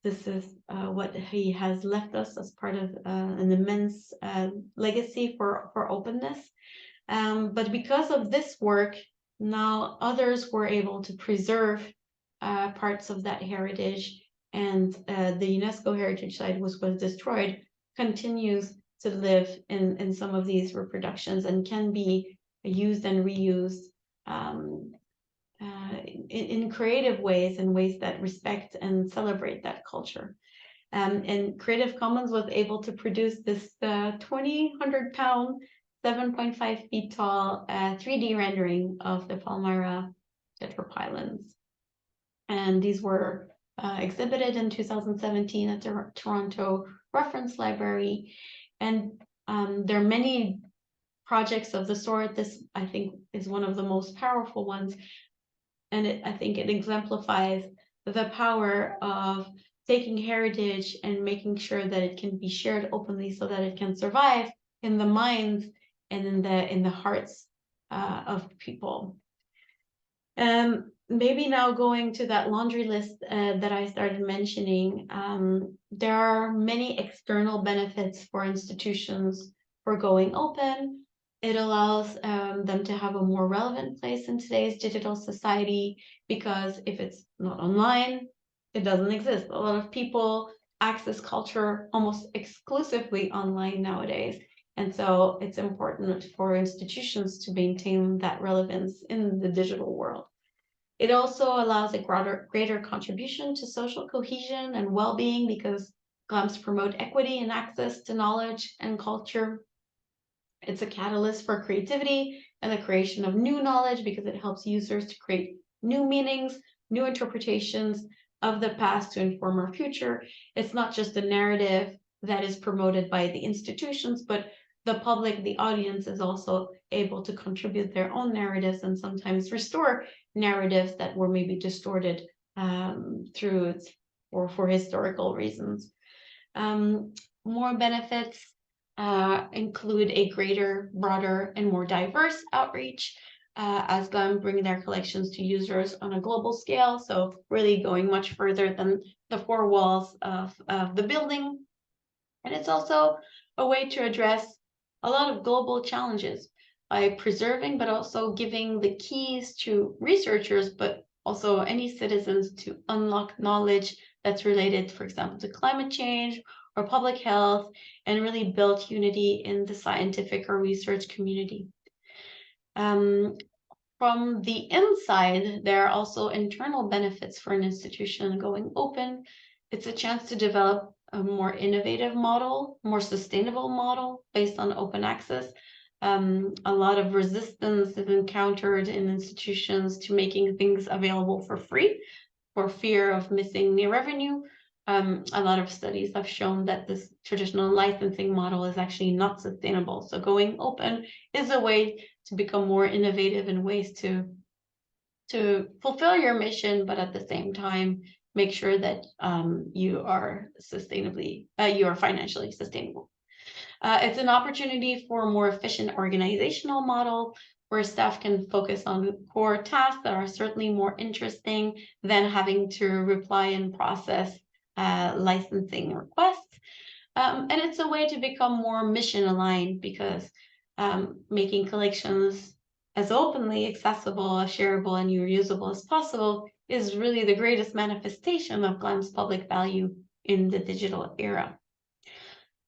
this is what he has left us as part of an immense legacy for openness. But because of this work, now others were able to preserve parts of that heritage, and the UNESCO Heritage Site was destroyed, continues to live in some of these reproductions, and can be used and reused in creative ways, in ways that respect and celebrate that culture. And Creative Commons was able to produce this 2,100-pound, 7.5 feet tall 3D rendering of the Palmyra tetrapylons. And these were exhibited in 2017 at the Toronto Reference Library. And there are many projects of the sort. This, I think, is one of the most powerful ones. And I think it exemplifies the power of taking heritage and making sure that it can be shared openly, so that it can survive in the minds and in the hearts of people. Maybe now going to that laundry list that I started mentioning, there are many external benefits for institutions for going open. It allows them to have a more relevant place in today's digital society, because if it's not online, it doesn't exist. A lot of people access culture almost exclusively online nowadays. And so it's important for institutions to maintain that relevance in the digital world. It also allows a greater contribution to social cohesion and well-being, because GLAMs promote equity and access to knowledge and culture. It's a catalyst for creativity and the creation of new knowledge, because it helps users to create new meanings, new interpretations of the past to inform our future. It's not just a narrative that is promoted by the institutions, but the public, the audience, is also able to contribute their own narratives, and sometimes restore narratives that were maybe distorted for historical reasons. More benefits include a greater, broader, and more diverse outreach as GLAM bring their collections to users on a global scale. So really going much further than the four walls of the building. And it's also a way to address a lot of global challenges by preserving, but also giving the keys to researchers, but also any citizens to unlock knowledge that's related, for example, to climate change or public health, and really build unity in the scientific or research community. From the inside, there are also internal benefits for an institution going open. It's a chance to develop a more innovative model, more sustainable model based on open access. A lot of resistance is encountered in institutions to making things available for free for fear of missing the revenue. A lot of studies have shown that this traditional licensing model is actually not sustainable. So going open is a way to become more innovative in ways to fulfill your mission, but at the same time, make sure that you are financially sustainable. It's an opportunity for a more efficient organizational model where staff can focus on core tasks that are certainly more interesting than having to reply and process licensing requests. And it's a way to become more mission aligned because making collections as openly accessible, shareable, and reusable as possible is really the greatest manifestation of GLAM's public value in the digital era.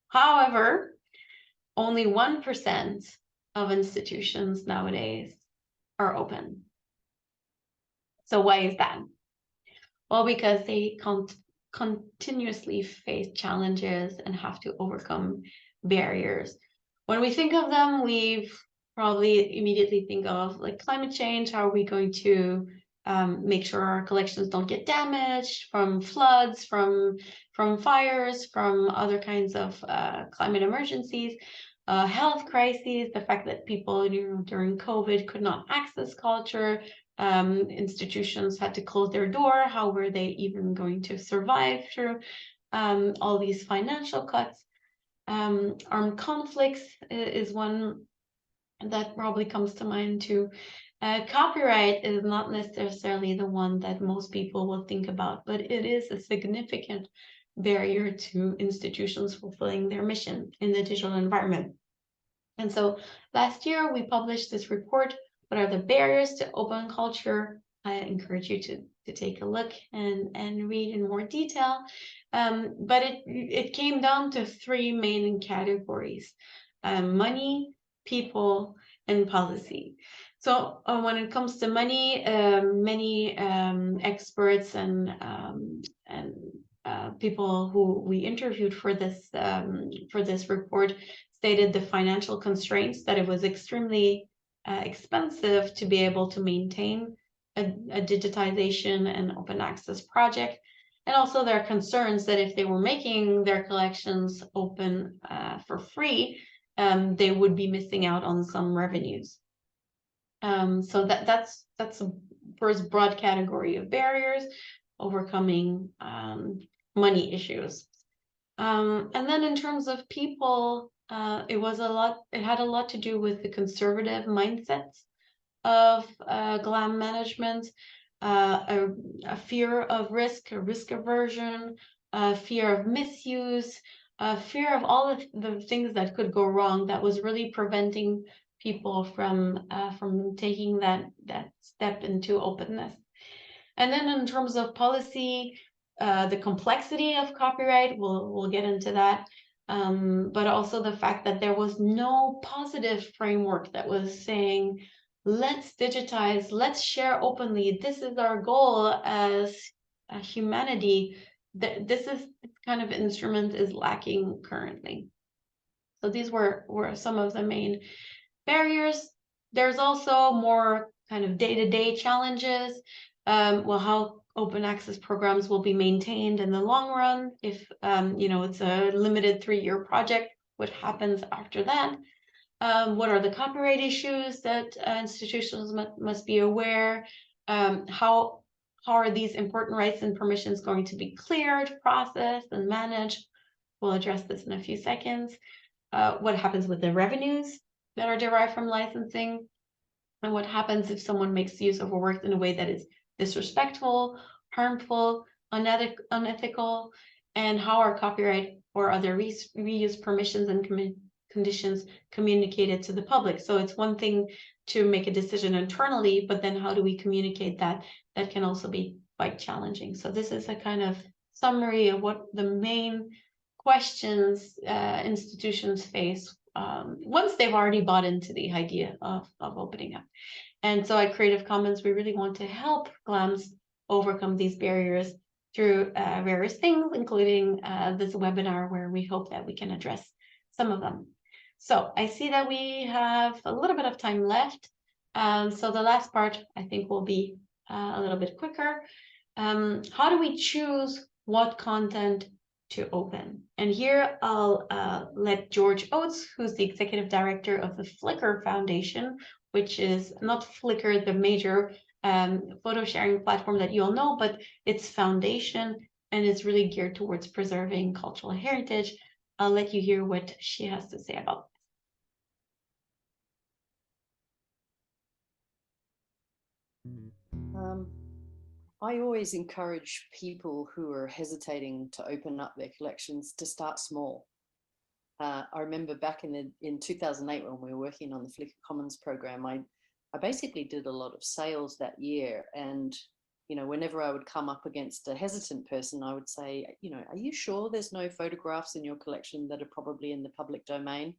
However, only 1% of institutions nowadays are open. So why is that? Well, because they continuously face challenges and have to overcome barriers. When we think of them, we probably immediately think of like climate change. How are we going to make sure our collections don't get damaged from floods, from fires, from other kinds of climate emergencies, health crises, the fact that people during COVID could not access culture, institutions had to close their door. How were they even going to survive through all these financial cuts? Armed conflicts is one that probably comes to mind too. Copyright is not necessarily the one that most people will think about, but it is a significant barrier to institutions fulfilling their mission in the digital environment. And so last year we published this report, what are the barriers to open culture? I encourage you to take a look and read in more detail. But it came down to three main categories: money, people, and policy. So when it comes to money, many experts and people who we interviewed for this report stated the financial constraints, that it was extremely expensive to be able to maintain a digitization and open access project, and also their concerns that if they were making their collections open for free, they would be missing out on some revenues. So that's the first broad category of barriers, overcoming money issues. And then in terms of people, it had a lot to do with the conservative mindsets of GLAM management, a fear of risk, a risk aversion, a fear of misuse, a fear of all of the things that could go wrong that was really preventing people from taking that step into openness. And then in terms of policy, the complexity of copyright, we'll get into that, but also the fact that there was no positive framework that was saying, let's digitize, let's share openly. This is our goal as a humanity. This kind of instrument is lacking currently. So these were some of the main barriers. There's also more kind of day-to-day challenges. Well, how open access programs will be maintained in the long run. If it's a limited 3-year project, what happens after that? What are the copyright issues that institutions must be aware? How how are these important rights and permissions going to be cleared, processed, and managed? We'll address this in a few seconds. What happens with the revenues that are derived from licensing? And what happens if someone makes use of a work in a way that is disrespectful, harmful, unethical, and how are copyright or other reuse permissions and conditions communicated to the public? So it's one thing to make a decision internally, but then how do we communicate that? That can also be quite challenging. So this is a kind of summary of what the main questions institutions face once they've already bought into the idea of opening up. And so at Creative Commons, we really want to help GLAMs overcome these barriers through various things, including this webinar where we hope that we can address some of them. So I see that we have a little bit of time left. So the last part, I think, will be a little bit quicker. How do we choose what content to open? And here I'll let George Oates, who's the executive director of the Flickr Foundation, which is not Flickr, the major photo sharing platform that you all know, but its foundation, and it's really geared towards preserving cultural heritage. I'll let you hear what she has to say about this. I always encourage people who are hesitating to open up their collections to start small. I remember back in 2008 when we were working on the Flickr Commons program, I basically did a lot of sales that year. And, you know, whenever I would come up against a hesitant person, I would say, you know, are you sure there's no photographs in your collection that are probably in the public domain?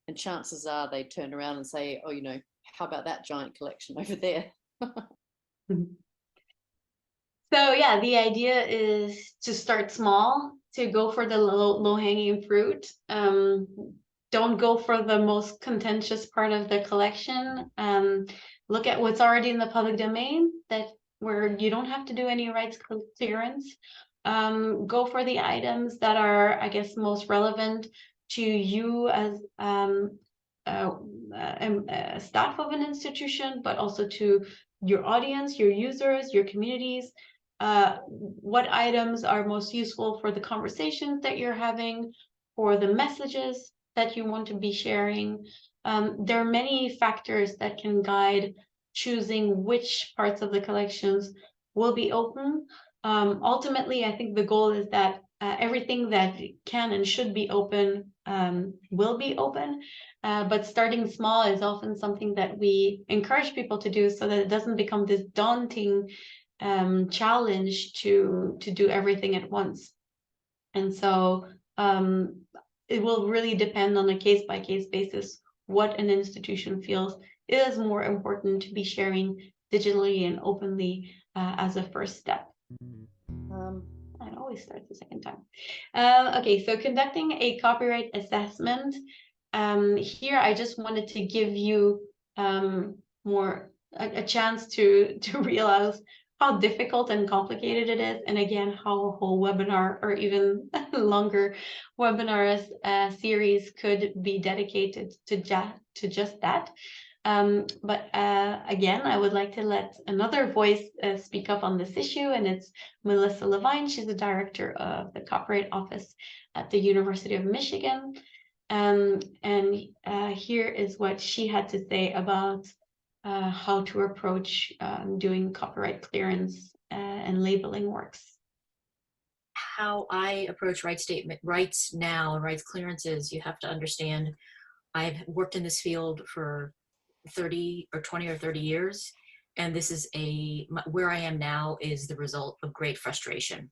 And chances are they turn around and say, oh, you know, how about that giant collection over there? So yeah, the idea is to start small, to go for the low-hanging fruit. Don't go for the most contentious part of the collection. Look at what's already in the public domain, where you don't have to do any rights clearance. Go for the items that are, I guess, most relevant to you as a staff of an institution, but also to your audience, your users, your communities. What items are most useful for the conversations that you're having, for the messages that you want to be sharing. There are many factors that can guide choosing which parts of the collections will be open. Ultimately, I think the goal is that everything that can and should be open will be open. But starting small is often something that we encourage people to do so that it doesn't become this daunting challenge to do everything at once. And so it will really depend on a case-by-case basis what an institution feels is more important to be sharing digitally and openly as a first step. I always start the second time. Okay, so conducting a copyright assessment. Here I just wanted to give you a chance to realize how difficult and complicated it is, and again, how a whole webinar or even longer webinar series could be dedicated to just that. But again, I would like to let another voice speak up on this issue, and it's Melissa Levine. She's the director of the Copyright Office at the University of Michigan. And here is what she had to say about how to approach doing copyright clearance and labeling works. How I approach rights now, rights clearances, you have to understand, I've worked in this field for 20 or 30 years, and this is where I am now is the result of great frustration.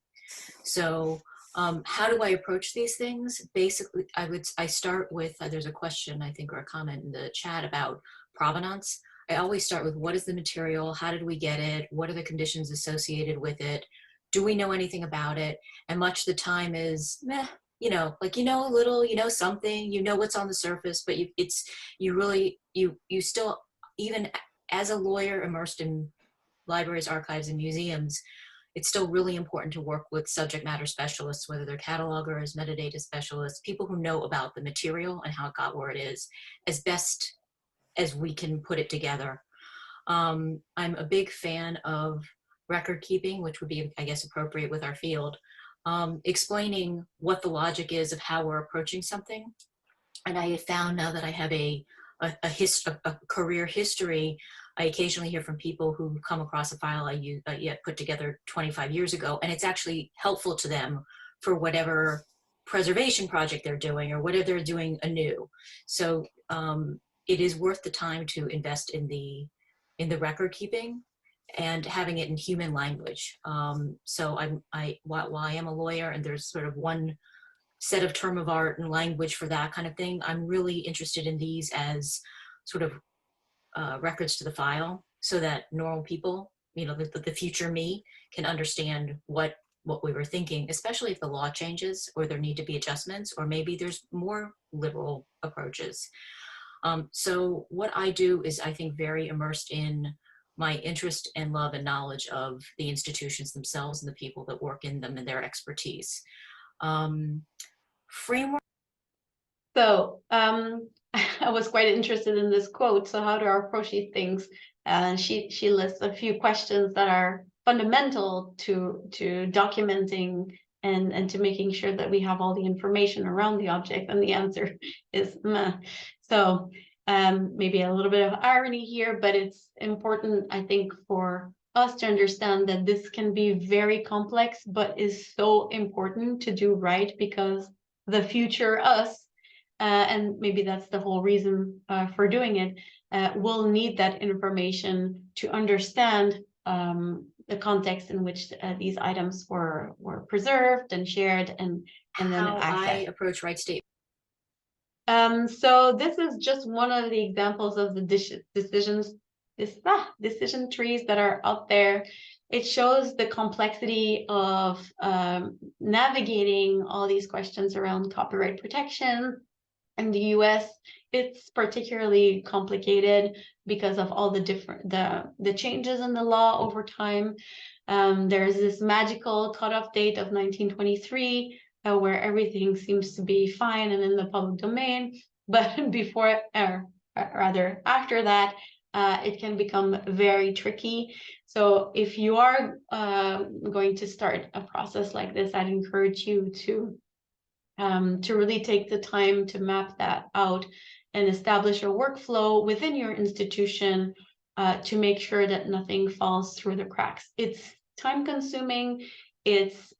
So how do I approach these things? Basically, I start with, there's a question, I think, or a comment in the chat about provenance. I always start with, what is the material? How did we get it? What are the conditions associated with it? Do we know anything about it? And much of the time is, meh, you know, like, you know, a little, you know, something, you know, what's on the surface, but you still, even as a lawyer immersed in libraries, archives, and museums, it's still really important to work with subject matter specialists, whether they're catalogers, metadata specialists, people who know about the material and how it got where it is, as best as we can put it together. I'm a big fan of record keeping, which would be, I guess, appropriate with our field, explaining what the logic is of how we're approaching something. And I have found now that I have a career history, I occasionally hear from people who come across a file I put together 25 years ago, and it's actually helpful to them for whatever preservation project they're doing or whatever they're doing anew. So it is worth the time to invest in the record keeping and having it in human language. So while I am a lawyer and there's sort of one set of term of art and language for that kind of thing, I'm really interested in these as sort of records to the file, so that normal people, you know, the future me, can understand what we were thinking, especially if the law changes or there need to be adjustments, or maybe there's more liberal approaches. So what I do is, I think, very immersed in my interest and love and knowledge of the institutions themselves and the people that work in them and their expertise. Framework. So I was quite interested in this quote. So how do I approach these things? And she lists a few questions that are fundamental to documenting and to making sure that we have all the information around the object. And the answer is meh. So maybe a little bit of irony here, but it's important, I think, for us to understand that this can be very complex, but is so important to do right, because the future us, and maybe that's the whole reason for doing it, will need that information to understand the context in which these items were preserved and shared and then how accessed. I approach right statement. So this is just one of the examples of the decision trees that are out there. It shows the complexity of navigating all these questions around copyright protection. In the US, it's particularly complicated because of all the different the changes in the law over time. There's this magical cutoff date of 1923 where everything seems to be fine and in the public domain, but before, or rather after that, it can become very tricky. So if you are going to start a process like this, I'd encourage you to really take the time to map that out and establish a workflow within your institution to make sure that nothing falls through the cracks. It's time consuming. It's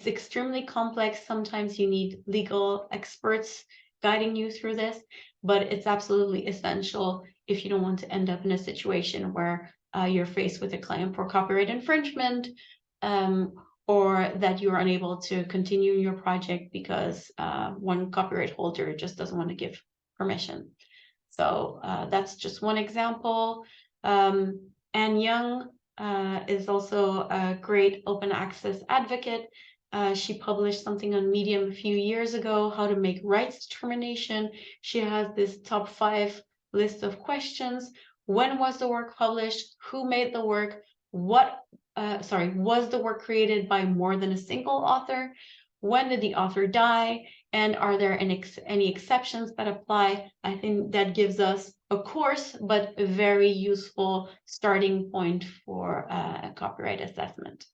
extremely complex. Sometimes you need legal experts guiding you through this, but it's absolutely essential if you don't want to end up in a situation where you're faced with a claim for copyright infringement, or that you're unable to continue your project because one copyright holder just doesn't want to give permission. So that's just one example. Anne Young is also a great open access advocate. She published something on Medium a few years ago, how to make rights determination. She has this top 5 list of questions. When was the work published? Who made the work? Was the work created by more than a single author? When did the author die? And are there any exceptions that apply? I think that gives us a coarse but a very useful starting point for a copyright assessment.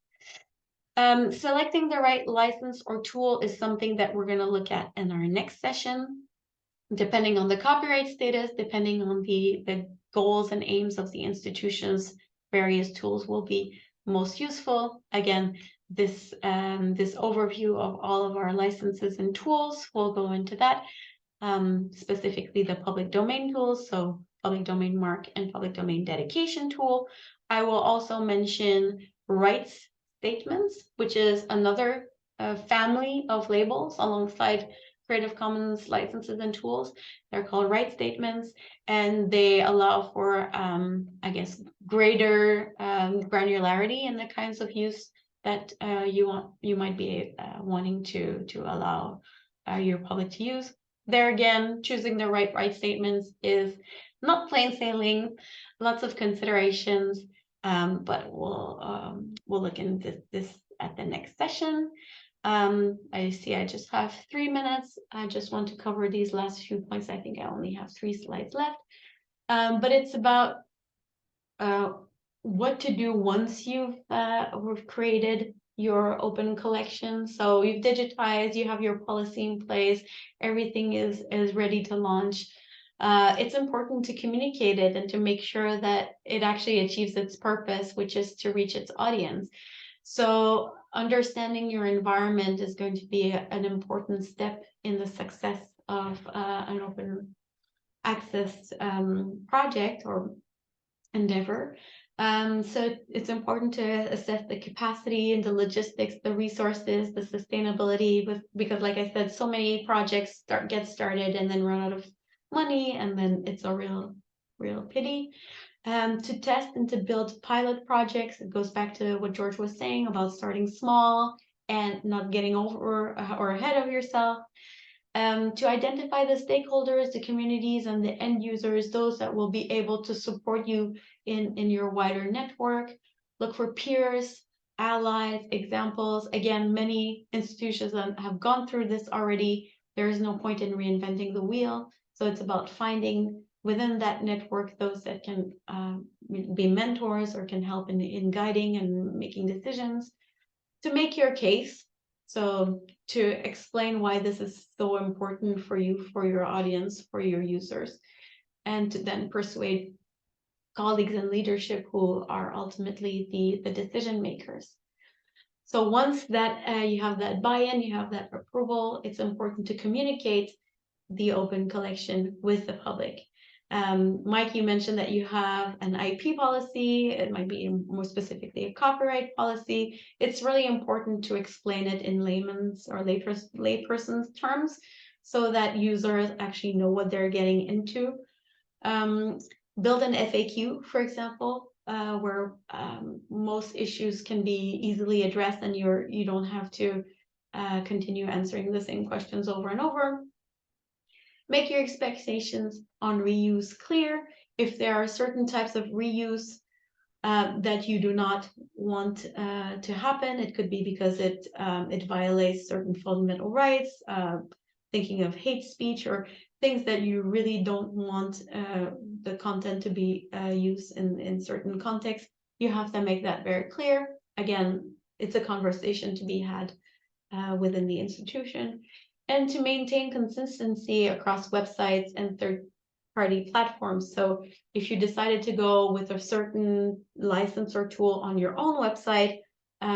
Selecting the right license or tool is something that we're going to look at in our next session. Depending on the copyright status, depending on the goals and aims of the institutions, various tools will be most useful. Again, this overview of all of our licenses and tools will go into that, specifically the public domain tools, so public domain mark and public domain dedication tool. I will also mention rights statements, which is another family of labels alongside Creative Commons licenses and tools. They're called rights statements, and they allow for, I guess, greater granularity in the kinds of use that you might be wanting to allow your public to use. There again, choosing the right rights statements is not plain sailing, lots of considerations, but we'll look into this at the next session. I see I just have 3 minutes. I just want to cover these last few points. I think I only have 3 slides left. But it's about what to do once you've created your open collection. So you've digitized, you have your policy in place, everything is ready to launch. It's important to communicate it and to make sure that it actually achieves its purpose, which is to reach its audience. So understanding your environment is going to be an important step in the success of an open access project or endeavor. So it's important to assess the capacity and the logistics, the resources, the sustainability, because like I said, so many projects get started and then run out of money, and then it's a real pity. To test and to build pilot projects, it goes back to what George was saying about starting small and not getting over or ahead of yourself. To identify the stakeholders, the communities, and the end users, those that will be able to support you in your wider network. Look for peers, allies, examples. Again, many institutions have gone through this already. There is no point in reinventing the wheel. So it's about finding within that network those that can be mentors or can help in guiding and making decisions. To make your case, so to explain why this is so important for you, for your audience, for your users, and to then persuade colleagues in leadership who are ultimately the decision makers. So once that you have that buy-in, you have that approval, it's important to communicate the open collection with the public. Mike, you mentioned that you have an IP policy. It might be more specifically a copyright policy. It's really important to explain it in layman's or layperson's terms so that users actually know what they're getting into. Build an FAQ, for example, where most issues can be easily addressed and you don't have to continue answering the same questions over and over. Make your expectations on reuse clear. If there are certain types of reuse that you do not want to happen, it could be because it violates certain fundamental rights, thinking of hate speech or things that you really don't want the content to be used in certain contexts. You have to make that very clear. Again, it's a conversation to be had within the institution. And to maintain consistency across websites and third-party platforms. So if you decided to go with a certain license or tool on your own website,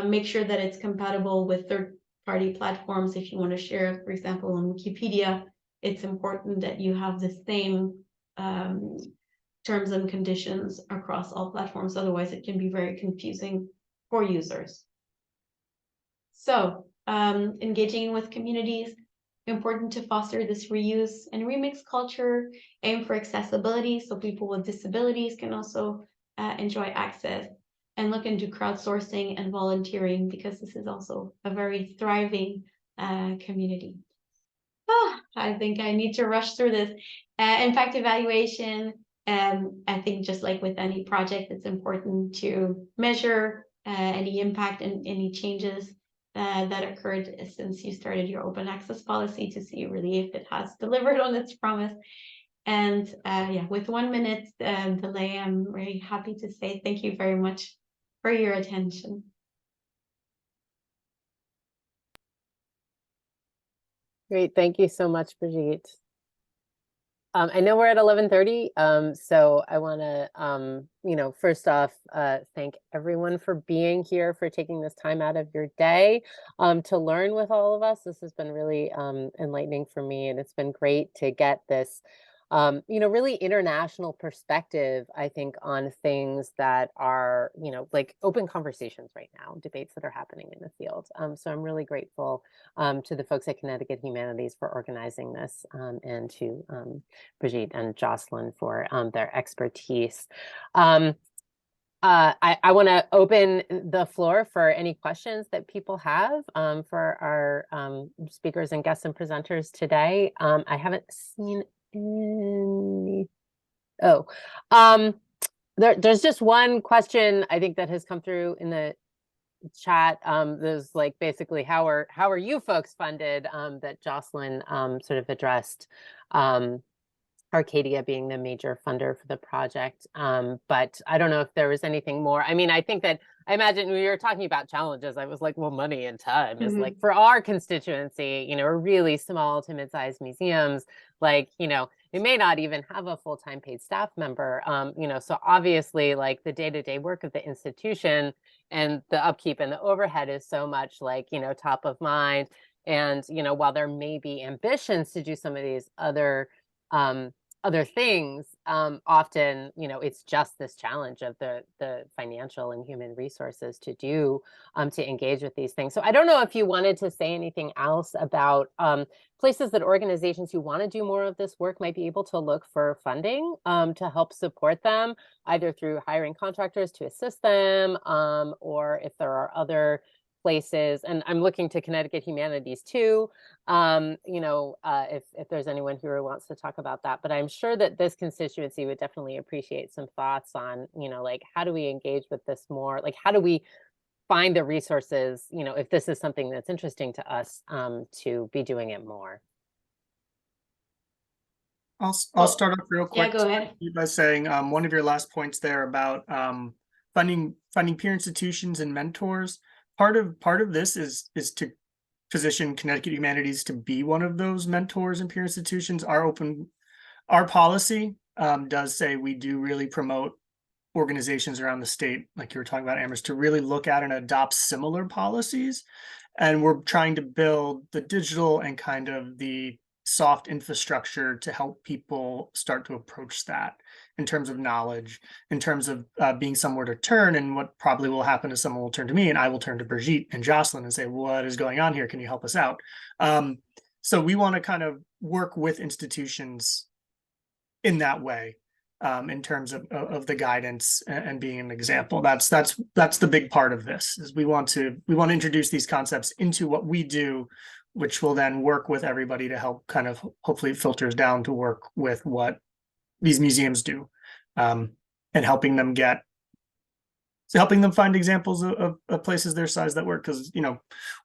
make sure that it's compatible with third-party platforms. If you want to share, for example, on Wikipedia, it's important that you have the same terms and conditions across all platforms. Otherwise, it can be very confusing for users. So engaging with communities, important to foster this reuse and remix culture, aim for accessibility so people with disabilities can also enjoy access, and look into crowdsourcing and volunteering because this is also a very thriving community. I think I need to rush through this. Impact evaluation, I think just like with any project, it's important to measure any impact and any changes that occurred since you started your open access policy to see really if it has delivered on its promise. And yeah, with 1 minute delay, I'm very happy to say thank you very much for your attention. Great, thank you so much, Brigitte. I know we're at 11:30, so I want to, first off, thank everyone for being here, for taking this time out of your day to learn with all of us. This has been really enlightening for me, and it's been great to get this, really international perspective, I think, on things that are, like open conversations right now, debates that are happening in the field. So I'm really grateful to the folks at Connecticut Humanities for organizing this, and to Brigitte and Jocelyn for their expertise. I want to open the floor for any questions that people have for our speakers and guests and presenters today. I haven't seen any. There's just one question I think that has come through in the chat. There's like basically how are you folks funded, that Jocelyn sort of addressed Arcadia being the major funder for the project. But I don't know if there was anything more. I mean, I think that I imagine when you were talking about challenges, I was like, well, money and time is like for our constituency, or really small to mid-sized museums, like, it may not even have a full-time paid staff member. So obviously like the day-to-day work of the institution and the upkeep and the overhead is so much like, top of mind. And, while there may be ambitions to do some of these other things, often, it's just this challenge of the financial and human resources to do, to engage with these things. So I don't know if you wanted to say anything else about places that organizations who want to do more of this work might be able to look for funding to help support them, either through hiring contractors to assist them, or if there are other places. And I'm looking to Connecticut Humanities too, if there's anyone who wants to talk about that. But I'm sure that this constituency would definitely appreciate some thoughts on, like, how do we engage with this more? Like, how do we find the resources, if this is something that's interesting to us, to be doing it more? I'll start off real quick. Yeah, go ahead. By saying one of your last points there about funding peer institutions and mentors. Part of this is to position Connecticut Humanities to be one of those mentors and peer institutions. Our policy does say we do really promote organizations around the state, like you were talking about, Amherst, to really look at and adopt similar policies. And we're trying to build the digital and kind of the soft infrastructure to help people start to approach that in terms of knowledge, in terms of being somewhere to turn. And what probably will happen is someone will turn to me and I will turn to Brigitte and Jocelyn and say, what is going on here? Can you help us out? So we want to kind of work with institutions in that way, in terms of the guidance and being an example. That's the big part of this, is we want to introduce these concepts into what we do, which will then work with everybody to help kind of hopefully filters down to work with what these museums do, and helping them find examples of places their size that work. Because,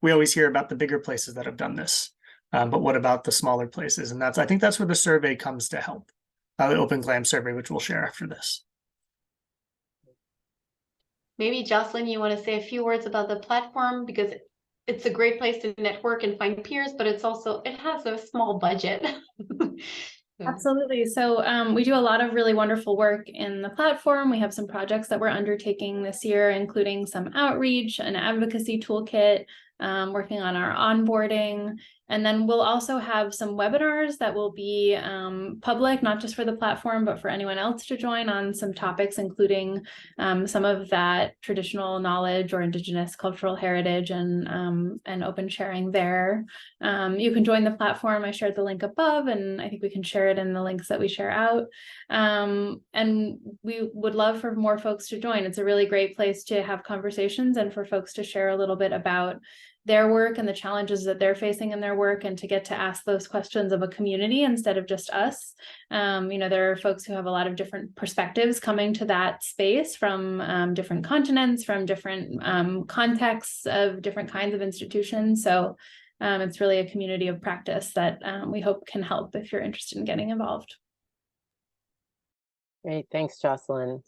we always hear about the bigger places that have done this, but what about the smaller places? And I think that's where the survey comes to help, the Open Glam survey, which we'll share after this. Maybe Jocelyn, you want to say a few words about the platform, because it's a great place to network and find peers, but it has a small budget. Absolutely. So we do a lot of really wonderful work in the platform. We have some projects that we're undertaking this year, including some outreach, an advocacy toolkit, working on our onboarding. And then we'll also have some webinars that will be public, not just for the platform, but for anyone else to join on some topics, including some of that traditional knowledge or Indigenous cultural heritage and open sharing there. You can join the platform. I shared the link above, and I think we can share it in the links that we share out. And we would love for more folks to join. It's a really great place to have conversations and for folks to share a little bit about their work and the challenges that they're facing in their work, and to get to ask those questions of a community instead of just us. There are folks who have a lot of different perspectives coming to that space from different continents, from different contexts of different kinds of institutions. So it's really a community of practice that we hope can help if you're interested in getting involved. Great, thanks, Jocelyn.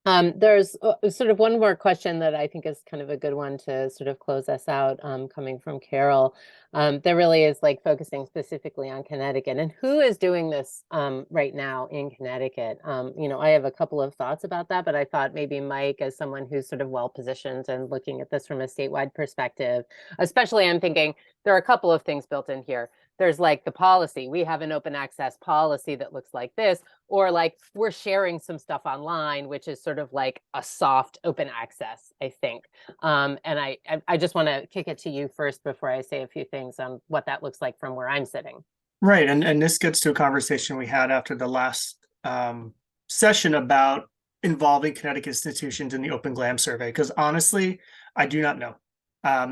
There's sort of one more question that I think is kind of a good one to sort of close us out, coming from Carol. That really is like focusing specifically on Connecticut and who is doing this right now in Connecticut. I have a couple of thoughts about that, but I thought maybe Mike, as someone who's sort of well positioned and looking at this from a statewide perspective, especially I'm thinking there are a couple of things built in here. There's like the policy. We have an open access policy that looks like this, or like we're sharing some stuff online, which is sort of like a soft open access, I think. And I just want to kick it to you first before I say a few things on what that looks like from where I'm sitting. Right. And this gets to a conversation we had after the last session about involving Connecticut institutions in the Open Glam survey, because honestly, I do not know.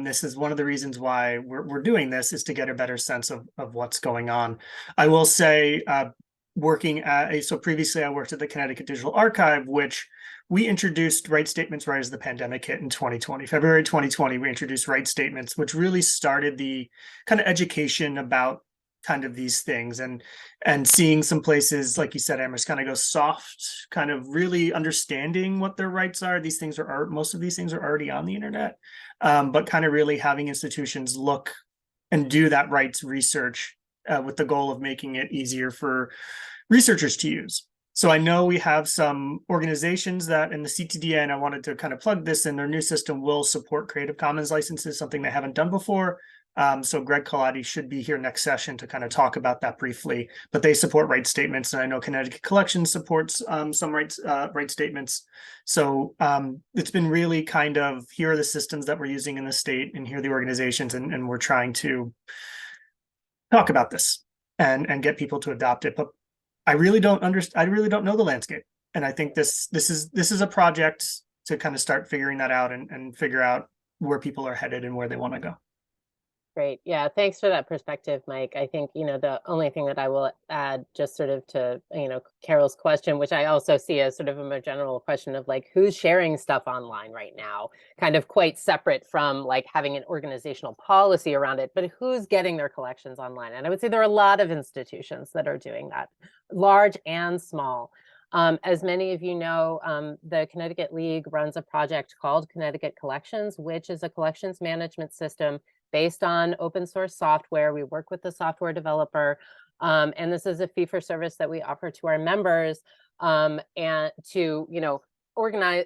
This is one of the reasons why we're doing this, is to get a better sense of what's going on. I will say, so previously I worked at the Connecticut Digital Archive, which we introduced Right Statements right as the pandemic hit in 2020. February 2020, we introduced Right Statements, which really started the kind of education about kind of these things, and seeing some places, like you said, Amherst, kind of go soft, kind of really understanding what their rights are. These things are most of these things are already on the internet, but kind of really having institutions look and do that rights research with the goal of making it easier for researchers to use. So I know we have some organizations that in the CTDA, and I wanted to kind of plug this in, their new system will support Creative Commons licenses, something they haven't done before. So Greg Colati should be here next session to kind of talk about that briefly, but they support rights statements. And I know Connecticut Collections supports some rights statements. So it's been really kind of, here are the systems that we're using in the state, and here are the organizations, and we're trying to talk about this and get people to adopt it. But I really don't know the landscape. And I think this is a project to kind of start figuring that out and figure out where people are headed and where they want to go. Great. Yeah, thanks for that perspective, Mike. I think, the only thing that I will add, just sort of to, Carol's question, which I also see as sort of a more general question of like, who's sharing stuff online right now, kind of quite separate from like having an organizational policy around it, but who's getting their collections online? And I would say there are a lot of institutions that are doing that, large and small. As many of you know, the Connecticut League runs a project called Connecticut Collections, which is a collections management system based on open source software. We work with the software developer, and this is a fee for service that we offer to our members, and to organize,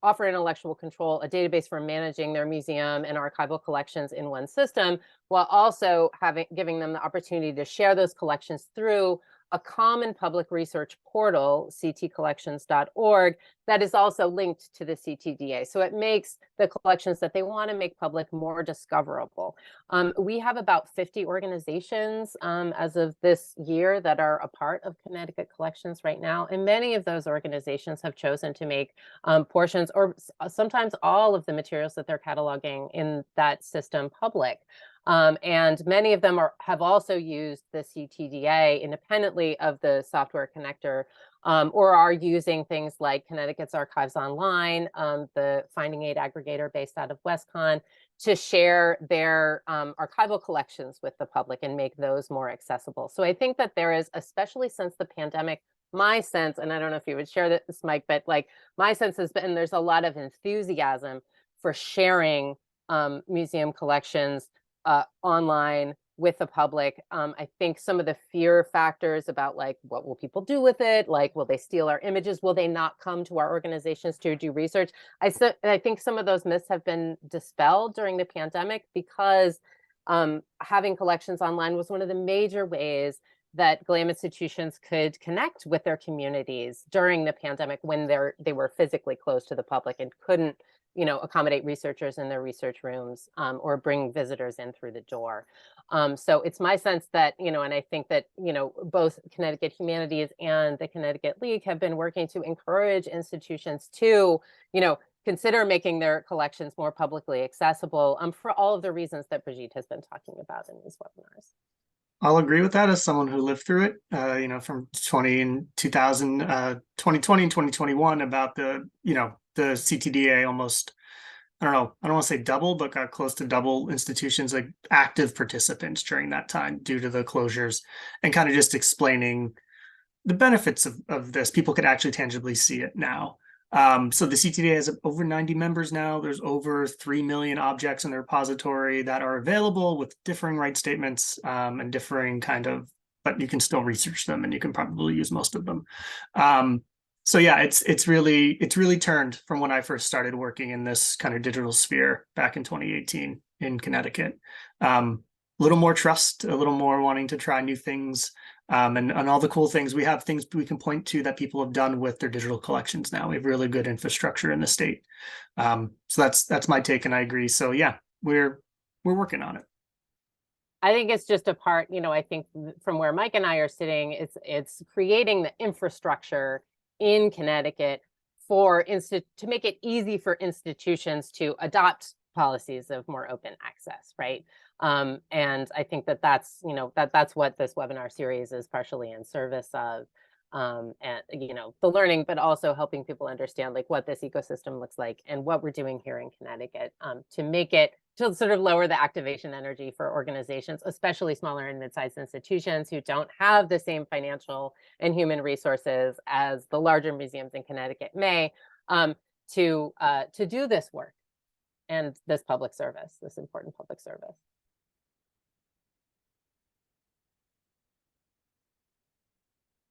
offer intellectual control, a database for managing their museum and archival collections in one system, while also giving them the opportunity to share those collections through a common public research portal, ctcollections.org, that is also linked to the CTDA. So it makes the collections that they want to make public more discoverable. We have about 50 organizations as of this year that are a part of Connecticut Collections right now. And many of those organizations have chosen to make portions or sometimes all of the materials that they're cataloging in that system public. And many of them have also used the CTDA independently of the software connector, or are using things like Connecticut's Archives Online, the finding aid aggregator based out of WestCon, to share their archival collections with the public and make those more accessible. So I think that there is, especially since the pandemic, my sense, and I don't know if you would share this, Mike, but like my sense has been there's a lot of enthusiasm for sharing museum collections online with the public. I think some of the fear factors about like, what will people do with it? Like, will they steal our images? Will they not come to our organizations to do research? I think some of those myths have been dispelled during the pandemic, because having collections online was one of the major ways that GLAM institutions could connect with their communities during the pandemic, when they were physically closed to the public and couldn't accommodate researchers in their research rooms, or bring visitors in through the door. So it's my sense that, and I think that, both Connecticut Humanities and the Connecticut League have been working to encourage institutions to, consider making their collections more publicly accessible, for all of the reasons that Brigitte has been talking about in these webinars. I'll agree with that as someone who lived through it, from 2020 and 2021, about the CTDA almost, I don't want to say double, but got close to double institutions, like active participants during that time due to the closures, and kind of just explaining the benefits of this. People could actually tangibly see it now. So the CTDA has over 90 members now. There's over 3 million objects in the repository that are available with differing rights statements, and differing but you can still research them, and you can probably use most of them. So yeah, it's really turned from when I first started working in this kind of digital sphere back in 2018 in Connecticut. A little more trust, a little more wanting to try new things. And all the cool things. We have things we can point to that people have done with their digital collections now. We have really good infrastructure in the state. So that's my take, and I agree. So yeah, we're working on it. I think it's just a part, I think from where Mike and I are sitting, it's creating the infrastructure in Connecticut to make it easy for institutions to adopt policies of more open access, right? And I think that's what this webinar series is partially in service of. and the learning, but also helping people understand like what this ecosystem looks like and what we're doing here in Connecticut to make it, to sort of lower the activation energy for organizations, especially smaller and mid-sized institutions who don't have the same financial and human resources as the larger museums in Connecticut may, to do this work and this public service, this important public service.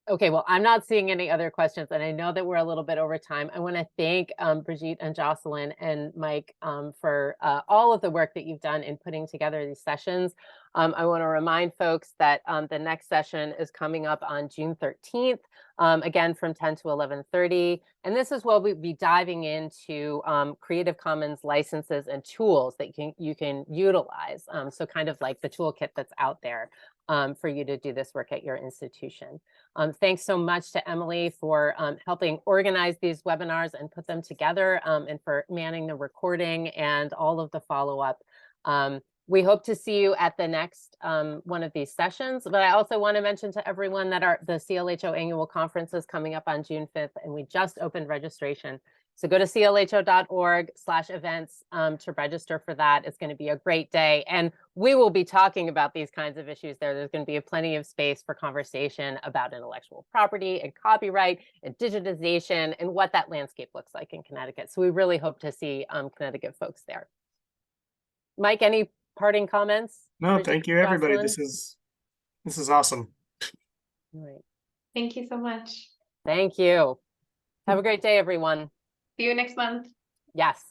Okay, well, I'm not seeing any other questions, and I know that we're a little bit over time. I want to thank Brigitte and Jocelyn and Mike for all of the work that you've done in putting together these sessions. I want to remind folks that the next session is coming up on June 13th, again from 10 to 11:30. And this is where we'll be diving into Creative Commons licenses and tools that you can utilize. So kind of like the toolkit that's out there for you to do this work at your institution. Thanks so much to Emily for helping organize these webinars and put them together, and for manning the recording and all of the follow-up. We hope to see you at the next one of these sessions, but I also want to mention to everyone that the CLHO annual conference is coming up on June 5th, and we just opened registration. So go to clho.org/events to register for that. It's going to be a great day. And we will be talking about these kinds of issues there. There's going to be plenty of space for conversation about intellectual property and copyright and digitization and what that landscape looks like in Connecticut. So we really hope to see Connecticut folks there. Mike, any parting comments? No, thank you, everybody. Jocelyn? This is awesome. All right. Thank you so much. Thank you. Have a great day, everyone. See you next month. Yes.